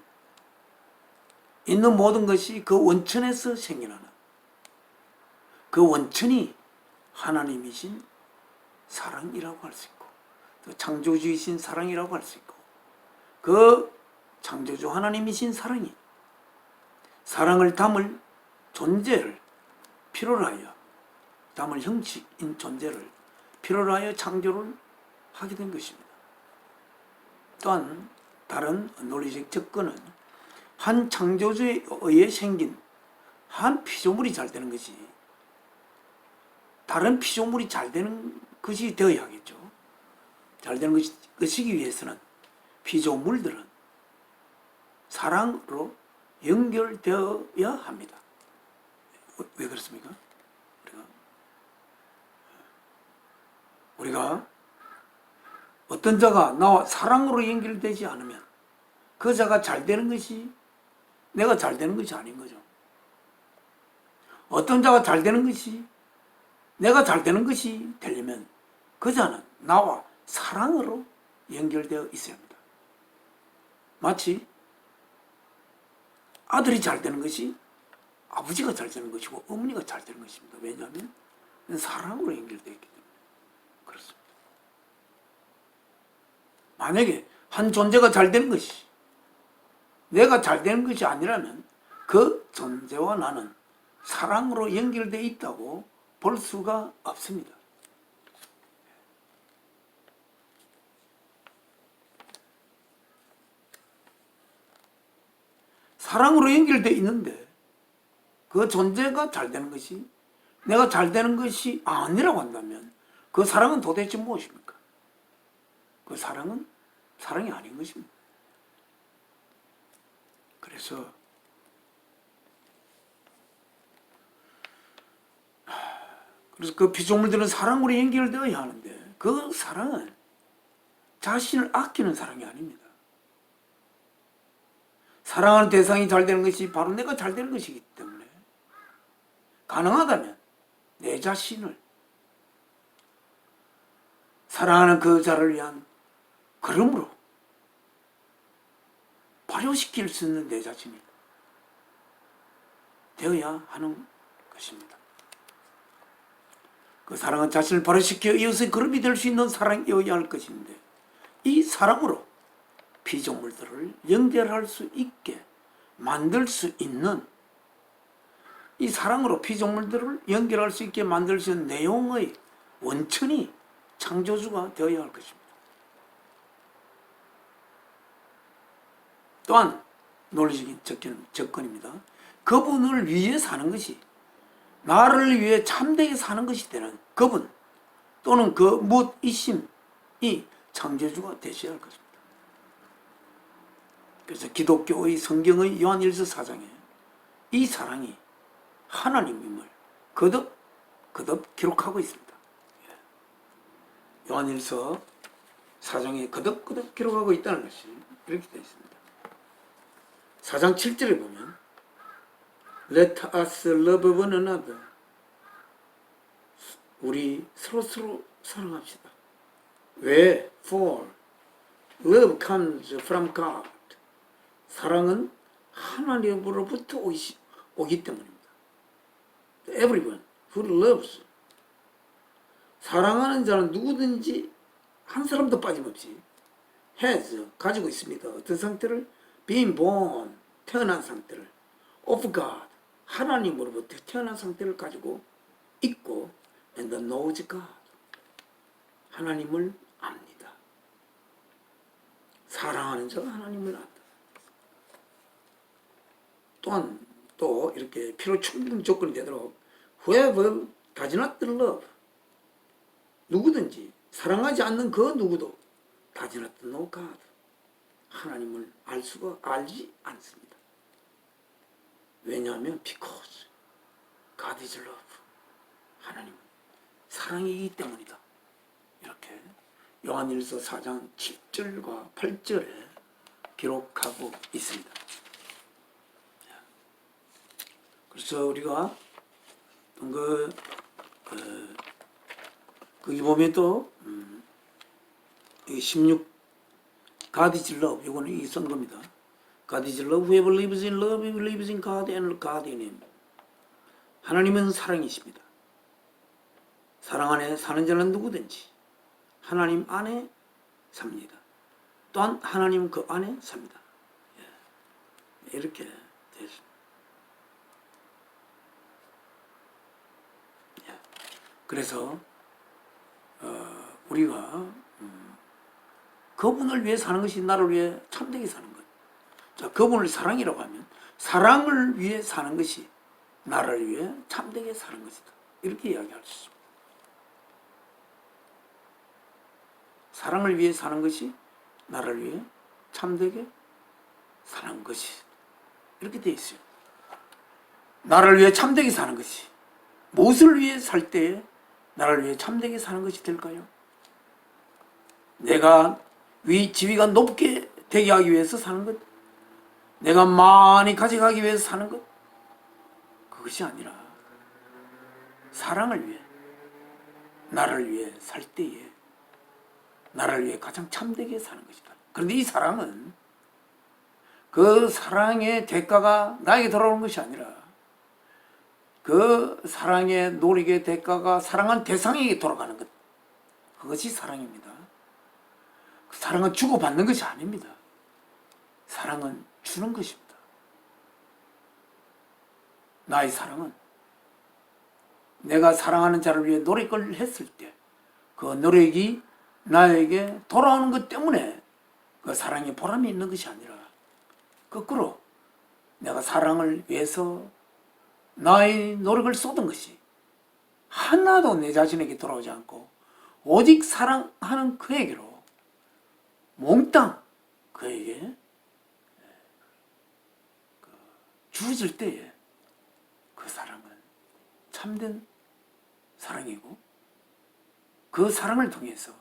S1: 있는 모든 것이 그 원천에서 생겨나는 그 원천이 하나님이신 사랑이라고 할 수 있고 또 창조주이신 사랑이라고 할 수 있고 그 창조주 하나님이신 사랑이 사랑을 담을 존재를 필요로 하여 담을 형식인 존재를 필요로 하여 창조를 하게 된 것입니다. 또한 다른 논리적 접근은 한 창조주에 의해 생긴 한 피조물이 잘 되는 것이 다른 피조물이 잘 되는 것이 되어야 하겠죠. 잘 되는 것이기 위해서는 피조물들은 사랑으로 연결되어야 합니다. 왜 그렇습니까? 우리가 어떤 자가 나와 사랑으로 연결되지 않으면 그 자가 잘 되는 것이 내가 잘 되는 것이 아닌 거죠. 어떤 자가 잘 되는 것이 내가 잘 되는 것이 되려면 그 자는 나와 사랑으로 연결되어 있어야 합니다. 마치 아들이 잘 되는 것이 아버지가 잘 되는 것이고 어머니가 잘 되는 것입니다. 왜냐하면 사랑으로 연결되어 있기 때문에 그렇습니다. 만약에 한 존재가 잘 되는 것이 내가 잘 되는 것이 아니라면 그 존재와 나는 사랑으로 연결되어 있다고 볼 수가 없습니다. 사랑으로 연결되어 있는데 그 존재가 잘 되는 것이 내가 잘 되는 것이 아니라고 한다면 그 사랑은 도대체 무엇입니까? 그 사랑은 사랑이 아닌 것입니다. 그래서 그 피조물들은 사랑으로 연결되어야 하는데 그 사랑은 자신을 아끼는 사랑이 아닙니다. 사랑하는 대상이 잘 되는 것이 바로 내가 잘 되는 것이기 때문에 가능하다면 내 자신을 사랑하는 그 자를 위한 걸음으로 발효시킬 수 있는 내 자신이 되어야 하는 것입니다. 그 사랑은 자신을 발효시켜 이웃의 걸음이 될 수 있는 사랑이어야 할 것인데 이 사랑으로 피조물들을 연결할 수 있게 만들 수 있는 이 사랑으로 피조물들을 연결할 수 있게 만들 수 있는 내용의 원천이 창조주가 되어야 할 것입니다. 또한 논리적인 접근입니다. 그분을 위해 사는 것이 나를 위해 참되게 사는 것이 되는 그분 또는 그 무엇이심이 창조주가 되셔야 할 것입니다. 그래서 기독교의 성경의 요한일서 4장에 이 사랑이 하나님임을 거듭 기록하고 있습니다. 요한일서 4장에 거듭 기록하고 있다는 것이 이렇게 되어 있습니다. 4장 7절에 보면 Let us love one another. 우리 서로 사랑합시다. 왜? For love comes from God. 사랑은 하나님으로부터 오기 때문입니다. Everyone who loves. 사랑하는 자는 누구든지 한 사람도 빠짐없이 has, 가지고 있습니다. 어떤 상태를? being born, 태어난 상태를 of God, 하나님으로부터 태어난 상태를 가지고 있고 and knows God, 하나님을 압니다. 사랑하는 자가 하나님을 안다. 또한 또 이렇게 필요 충분 조건이 되도록 whoever does not love, 누구든지 사랑하지 않는 그 누구도 does not know God, 하나님을 알지 않습니다. 왜냐하면 because God is love, 하나님은 사랑이기 때문이다. 이렇게 요한일서 4장 7절과 8절에 기록하고 있습니다. 그래서 우리가 거기 보면 또 16 God is love, 이거는 이 쓴 겁니다. God is love, whoever lives in love lives in God and God in him. 하나님은 사랑이십니다. 사랑 안에 사는 자는 누구든지 하나님 안에 삽니다. 또한 하나님 그 안에 삽니다. 이렇게 되어 있습니다. 그래서 우리가 그분을 위해 사는 것이 나를 위해 참되게 사는 것. 자, 그분을 사랑이라고 하면 사랑을 위해 사는 것이 나를 위해 참되게 사는 것이다. 이렇게 이야기할 수 있습니다. 사랑을 위해 사는 것이 나를 위해 참되게 사는 것이, 이렇게 되어 있어요. 나를 위해 참되게 사는 것이 무엇을 위해 살 때에 나를 위해 참되게 사는 것이 될까요? 내가 지위가 높게 되게 하기 위해서 사는 것, 내가 많이 가져가기 위해서 사는 것, 그것이 아니라 사랑을 위해, 나를 위해 살 때에 나를 위해 가장 참되게 사는 것이다. 그런데 이 사랑은 그 사랑의 대가가 나에게 돌아오는 것이 아니라 그 사랑의 노력의 대가가 사랑한 대상에게 돌아가는 것, 그것이 사랑입니다. 그 사랑은 주고받는 것이 아닙니다. 사랑은 주는 것입니다. 나의 사랑은 내가 사랑하는 자를 위해 노력을 했을 때 그 노력이 나에게 돌아오는 것 때문에 그 사랑에 보람이 있는 것이 아니라 거꾸로 내가 사랑을 위해서 나의 노력을 쏟은 것이 하나도 내 자신에게 돌아오지 않고 오직 사랑하는 그에게로 몽땅 그에게 주어질 때에 그 사랑은 참된 사랑이고 그 사랑을 통해서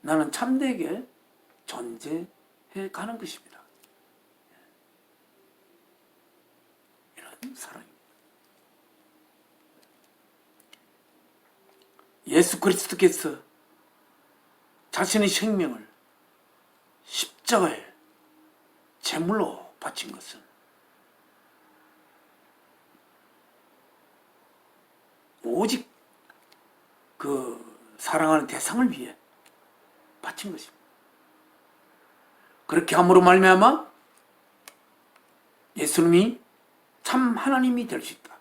S1: 나는 참되게 존재해 가는 것입니다. 이런 사랑입니다. 예수 그리스도께서 자신의 생명을 십자가에 제물로 바친 것은 오직 그 사랑하는 대상을 위해 바친 것입니다. 그렇게 함으로 말미암아 예수님이 참 하나님이 될 수 있다.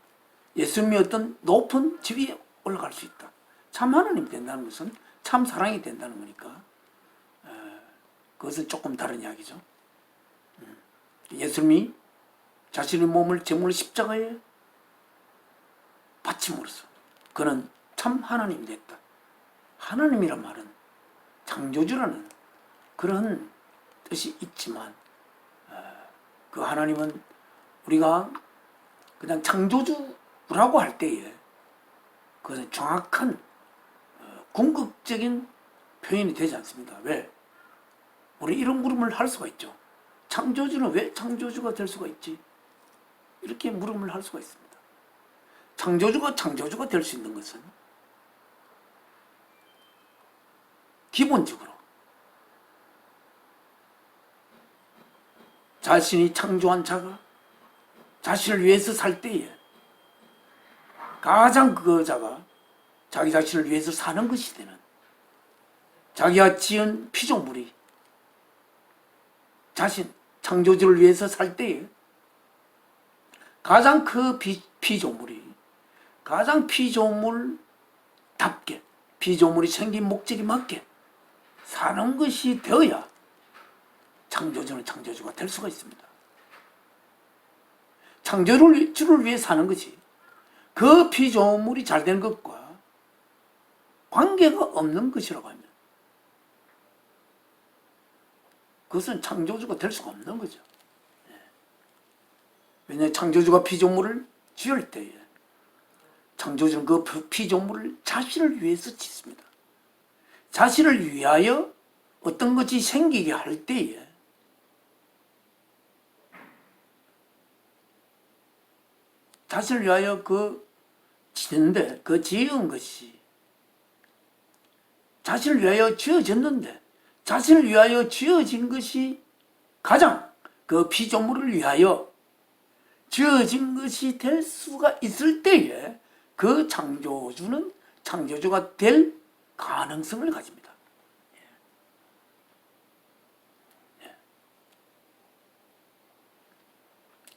S1: 예수님이 어떤 높은 지위에 올라갈 수 있다. 참 하나님이 된다는 것은 참 사랑이 된다는 거니까 그것은 조금 다른 이야기죠. 예수님이 자신의 몸을 제물 십자가에 바침으로써 그는 참 하나님이 됐다. 하나님이란 말은 창조주라는 그런 뜻이 있지만 그 하나님은 우리가 그냥 창조주라고 할 때에 그것은 정확한 궁극적인 표현이 되지 않습니다. 왜? 우리 이런 물음을 할 수가 있죠. 창조주는 왜 창조주가 될 수가 있지? 이렇게 물음을 할 수가 있습니다. 창조주가 될 수 있는 것은 기본적으로 자신이 창조한 자가 자신을 위해서 살 때에 가장 그 자가 자기 자신을 위해서 사는 것이 되는, 자기가 지은 피조물이 자신 창조주를 위해서 살 때에 가장 그 피조물이 가장 피조물답게 피조물이 생긴 목적에 맞게 사는 것이 되어야 창조주는 창조주가 될 수가 있습니다. 창조주를 위해 사는 거지. 그 피조물이 잘 되는 것과 관계가 없는 것이라고 하면 그것은 창조주가 될 수가 없는 거죠. 왜냐하면 창조주가 피조물을 지을 때에 창조주는 그 피조물을 자신을 위해서 짓습니다. 자신을 위하여 어떤 것이 생기게 할 때에 자신을 위하여 그 짓는데 그 지은 것이 자신을 위하여 지어졌는데 자신을 위하여 지어진 것이 가장 그 피조물을 위하여 지어진 것이 될 수가 있을 때에 그 창조주는 창조주가 될 가능성을 가집니다.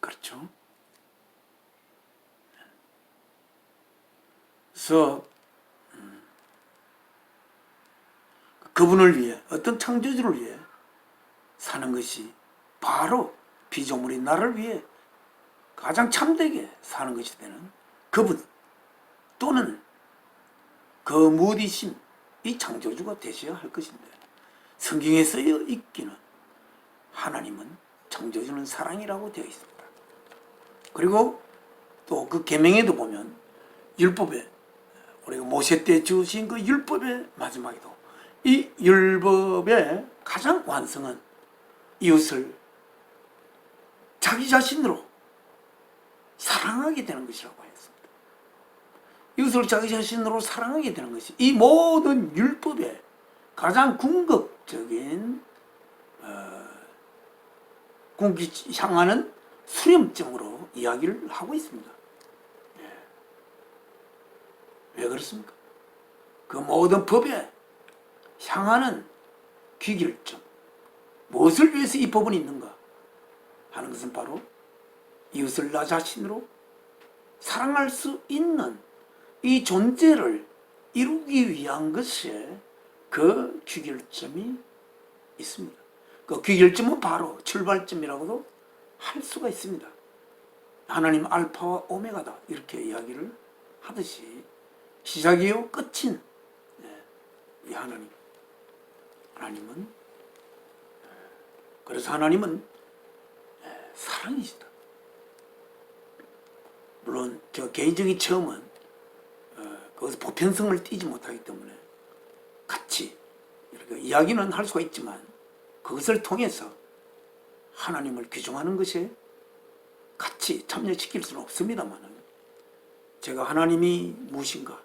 S1: 그렇죠? 그래서 그분을 위해 어떤 창조주를 위해 사는 것이 바로 피조물이 나를 위해 가장 참되게 사는 것이 되는 그분 또는 그 무엇이신 이 창조주가 되셔야 할 것인데 성경에 쓰여 있기는 하나님은 창조주는 사랑이라고 되어 있습니다. 그리고 또 그 계명에도 보면 율법에 우리가 모세 때 주신 그 율법의 마지막에도 이 율법의 가장 완성은 이웃을 자기 자신으로 사랑하게 되는 것이라고 했습니다. 이웃을 자기 자신으로 사랑하게 되는 것이 이 모든 율법의 가장 궁극적인 향하는 수렴점으로 이야기를 하고 있습니다. 왜 그렇습니까? 그 모든 법에 향하는 귀결점, 무엇을 위해서 이 법은 있는가 하는 것은 바로 이웃을 나 자신으로 사랑할 수 있는 이 존재를 이루기 위한 것에 그 귀결점이 있습니다. 그 귀결점은 바로 출발점이라고도 할 수가 있습니다. 하나님 알파와 오메가다 이렇게 이야기를 하듯이 시작이요 끝인 이 하나님은 그래서 하나님은 사랑이시다. 물론 저 개인적인 체험은 거기서 보편성을 띠지 못하기 때문에 같이 이렇게 이야기는 할 수가 있지만 그것을 통해서 하나님을 규정하는 것에 같이 참여시킬 수는 없습니다만 제가 하나님이 무엇인가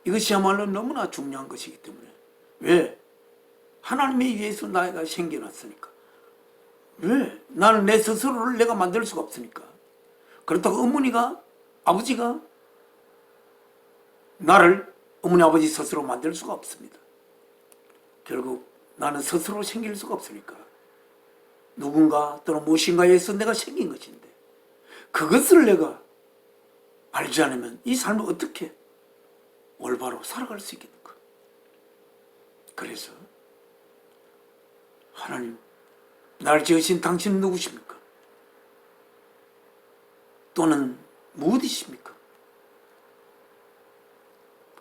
S1: 이것이야말로 너무나 중요한 것이기 때문에 왜? 하나님에 의해서 나이가 생겨났으니까 왜? 나는 내 스스로를 내가 만들 수가 없으니까 그렇다고 어머니가 아버지가 나를 어머니 아버지 스스로 만들 수가 없습니다. 결국 나는 스스로 생길 수가 없으니까 누군가 또는 무엇인가에 의해서 내가 생긴 것인데 그것을 내가 알지 않으면 이 삶을 어떻게 올바로 살아갈 수 있겠는가? 그래서 하나님 나를 지으신 당신은 누구십니까? 또는 무엇이십니까?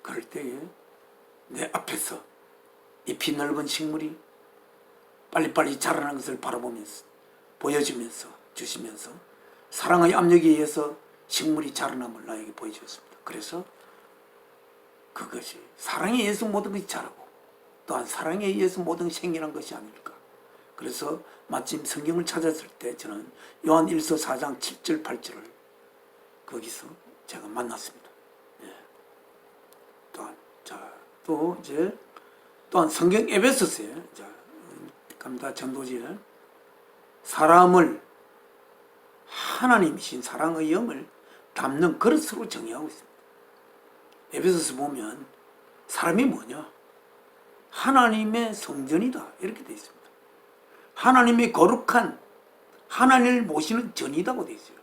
S1: 그럴 때에 내 앞에서 잎이 넓은 식물이 빨리빨리 자라는 것을 바라보면서 보여주면서 주시면서 사랑의 압력에 의해서 식물이 자라남을 나에게 보여주었습니다. 그래서 그것이 사랑에 의해서 모든 것이 자라고 또한 사랑에 의해서 모든 것이 생겨난 것이 아닐까. 그래서 마침 성경을 찾았을 때 저는 요한 1서 4장 7절 8절을 거기서 제가 만났습니다. 예. 또한 또한 성경 에베소서에 갑니다. 전도지에 사람을 하나님이신 사랑의 영을 담는 그릇으로 정의하고 있습니다. 에베소서 보면 사람이 뭐냐? 하나님의 성전이다 이렇게 되어 있습니다. 하나님의 거룩한 하나님을 모시는 전이다고 되어 있어요.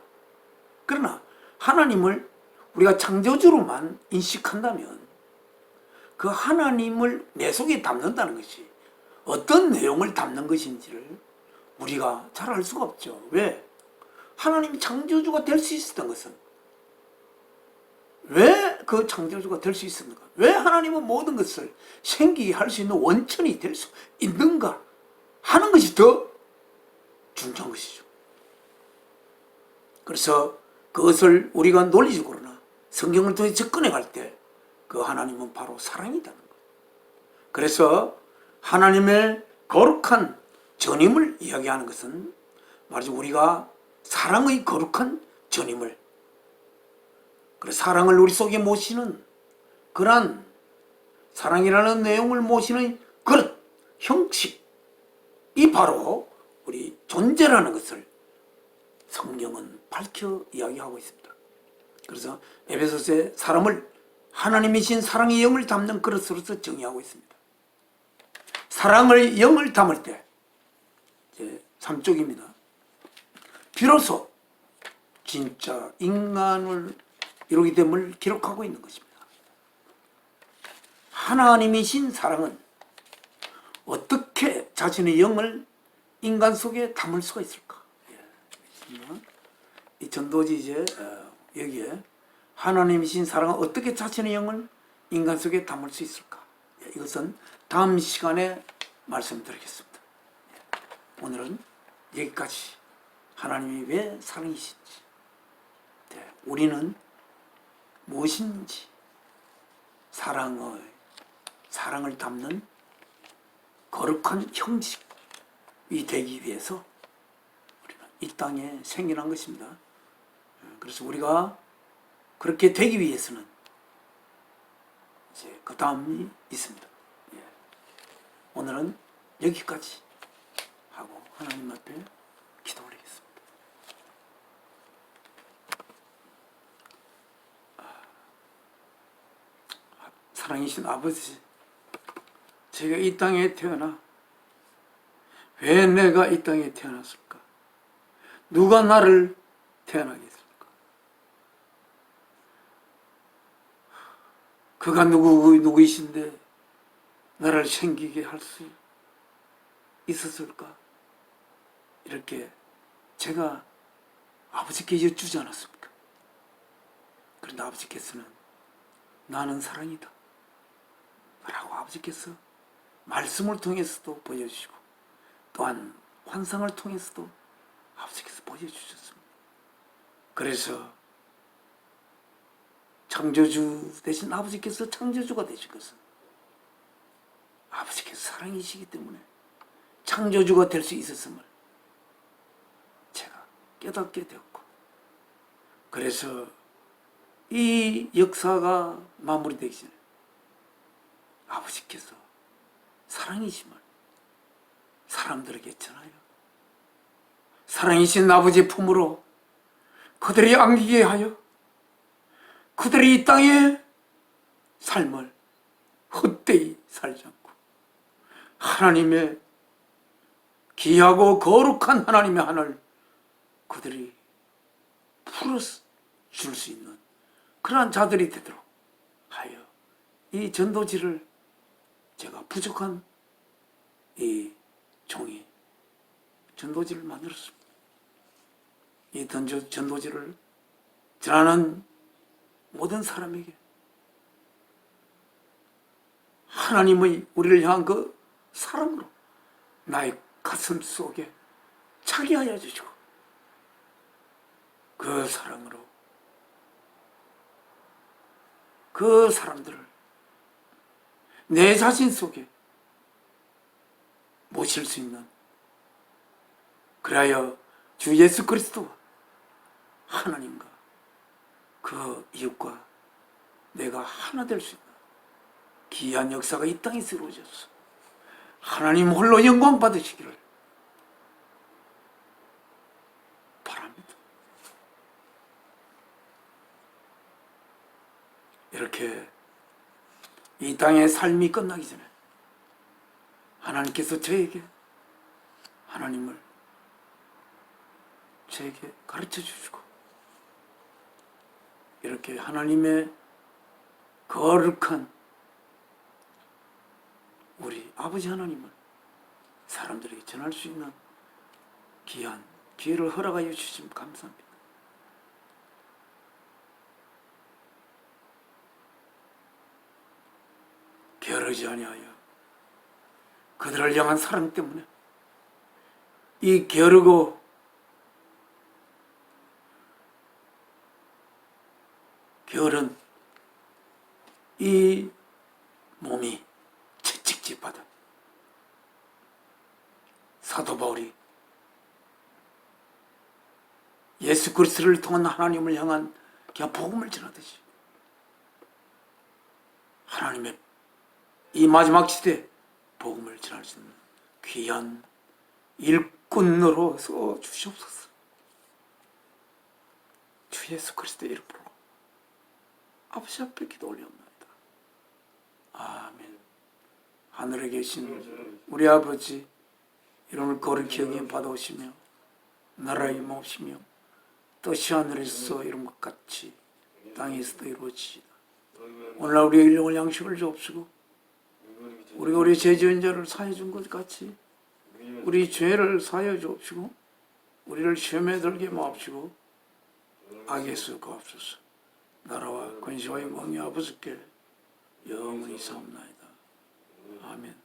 S1: 그러나 하나님을 우리가 창조주로만 인식한다면 그 하나님을 내 속에 담는다는 것이 어떤 내용을 담는 것인지를 우리가 잘 알 수가 없죠. 왜? 하나님이 창조주가 될 수 있었던 것은 왜 그 창조주가 될 수 있었는가? 왜 하나님은 모든 것을 생기게 할 수 있는 원천이 될 수 있는가 하는 것이 더 중요한 것이죠. 그래서 그것을 우리가 논리적으로나 성경을 통해 접근해 갈 때 그 하나님은 바로 사랑이라는 거예요. 그래서 하나님의 거룩한 전임을 이야기하는 것은 말이죠, 우리가 사랑의 거룩한 전임을, 그래서 사랑을 우리 속에 모시는 그러한 사랑이라는 내용을 모시는 그런 형식이 바로 우리 존재라는 것을 성경은 밝혀 이야기하고 있습니다. 그래서 에베소서에 사람을 하나님이신 사랑의 영을 담는 그릇으로서 정의하고 있습니다. 사랑의 영을 담을 때 이제 3쪽입니다. 비로소 진짜 인간을 이루게 됨을 기록하고 있는 것입니다. 하나님이신 사랑은 어떻게 자신의 영을 인간 속에 담을 수가 있을까? 이 전도지 이제 여기에 하나님이신 사랑은 어떻게 자신의 영을 인간 속에 담을 수 있을까? 이것은 다음 시간에 말씀드리겠습니다. 오늘은 여기까지. 하나님이 왜 사랑이신지, 우리는 무엇인지, 사랑을 담는 거룩한 형식이 되기 위해서 우리는 이 땅에 생겨난 것입니다. 그래서 우리가 그렇게 되기 위해서는 이제 그 다음이 있습니다. 오늘은 여기까지 하고 하나님 앞에 기도 올리겠습니다. 사랑이신 아버지, 제가 이 땅에 태어나 왜 내가 이 땅에 태어났을까? 누가 나를 태어나게 했을까? 그가 누구이신데 나를 생기게 할 수 있었을까? 이렇게 제가 아버지께 여쭈지 않았습니까? 그런데 아버지께서는 나는 사랑이다 라고 아버지께서 말씀을 통해서도 보여주시고 또한 환상을 통해서도 아버지께서 보여주셨습니다. 그래서 창조주 대신 아버지께서 창조주가 되신 것은 아버지께서 사랑이시기 때문에 창조주가 될 수 있었음을 제가 깨닫게 되었고, 그래서 이 역사가 마무리되기 전에 아버지께서 사랑이심을 사람들에게 전하여 사랑이신 아버지의 품으로 그들이 안기게 하여 그들이 이 땅의 삶을 헛되이 살지 않고 하나님의 귀하고 거룩한 하나님의 하늘 그들이 풀어줄 수 있는 그러한 자들이 되도록 하여 이 전도지를 제가 부족한 이 종이 전도지를 만들었습니다. 이 전도지를 전하는 모든 사람에게 하나님의 우리를 향한 그 사랑으로 나의 가슴 속에 차게 하여 주시고 그 사랑으로 그 사람들을 내 자신 속에 모실 수 있는, 그리하여 주 예수 그리스도와 하나님과 그 이웃과 내가 하나 될 수 있는 귀한 역사가 이 땅에서 이루어졌어. 하나님 홀로 영광 받으시기를 바랍니다. 이렇게 이 땅의 삶이 끝나기 전에 하나님께서 저에게 하나님을 저에게 가르쳐 주시고 이렇게 하나님의 거룩한 우리 아버지 하나님을 사람들에게 전할 수 있는 귀한 기회를 허락하여 주시면 감사합니다. 게으르지 아니하여 그들을 향한 사랑 때문에 이 게으르고 게으른 이 몸이 채찍질 받은 사도 바울이 예수 그리스도를 통한 하나님을 향한 그냥 복음을 전하듯이 하나님의 이 마지막 시대에 복음을 전할 수 있는 귀한 일꾼으로서 주시옵소서. 주 예수 그리스도의 이름으로 아버지 앞에 기도 올려옵나이다. 아멘. 하늘에 계신 우리 아버지 이름을 거룩히 여김 받아오시며 나라의 임하옵시며 뜻이 하늘에서 이룬 것 같이 땅에서도 이루어지이다. 오늘날 우리의 일용할 양식을 주옵시고 우리가 우리 죄 지은 자를 사해 준 것 같이 우리 죄를 사하여 주옵시고 우리를 시험에 들게 마옵시고 악에서 구하옵소서. 나라와 권세와 영광이 아버지께 영원히 사옵나이다. 아멘.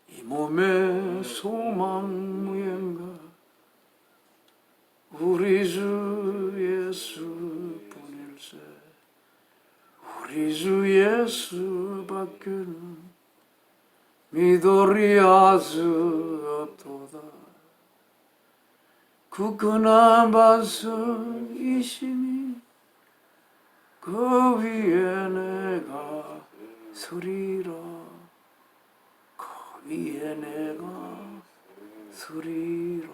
S1: 이 몸의 소망 무언가 우리 주 예수 뿐일세. 우리 주 예수 밖에는 믿으리할 수 없도다. 굳건한 반석이시니 그 위에 내가 서리라. 그 위에 내가 서리라.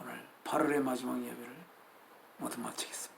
S1: 오늘 8월의 마지막 예배를 모두 마치겠습니다.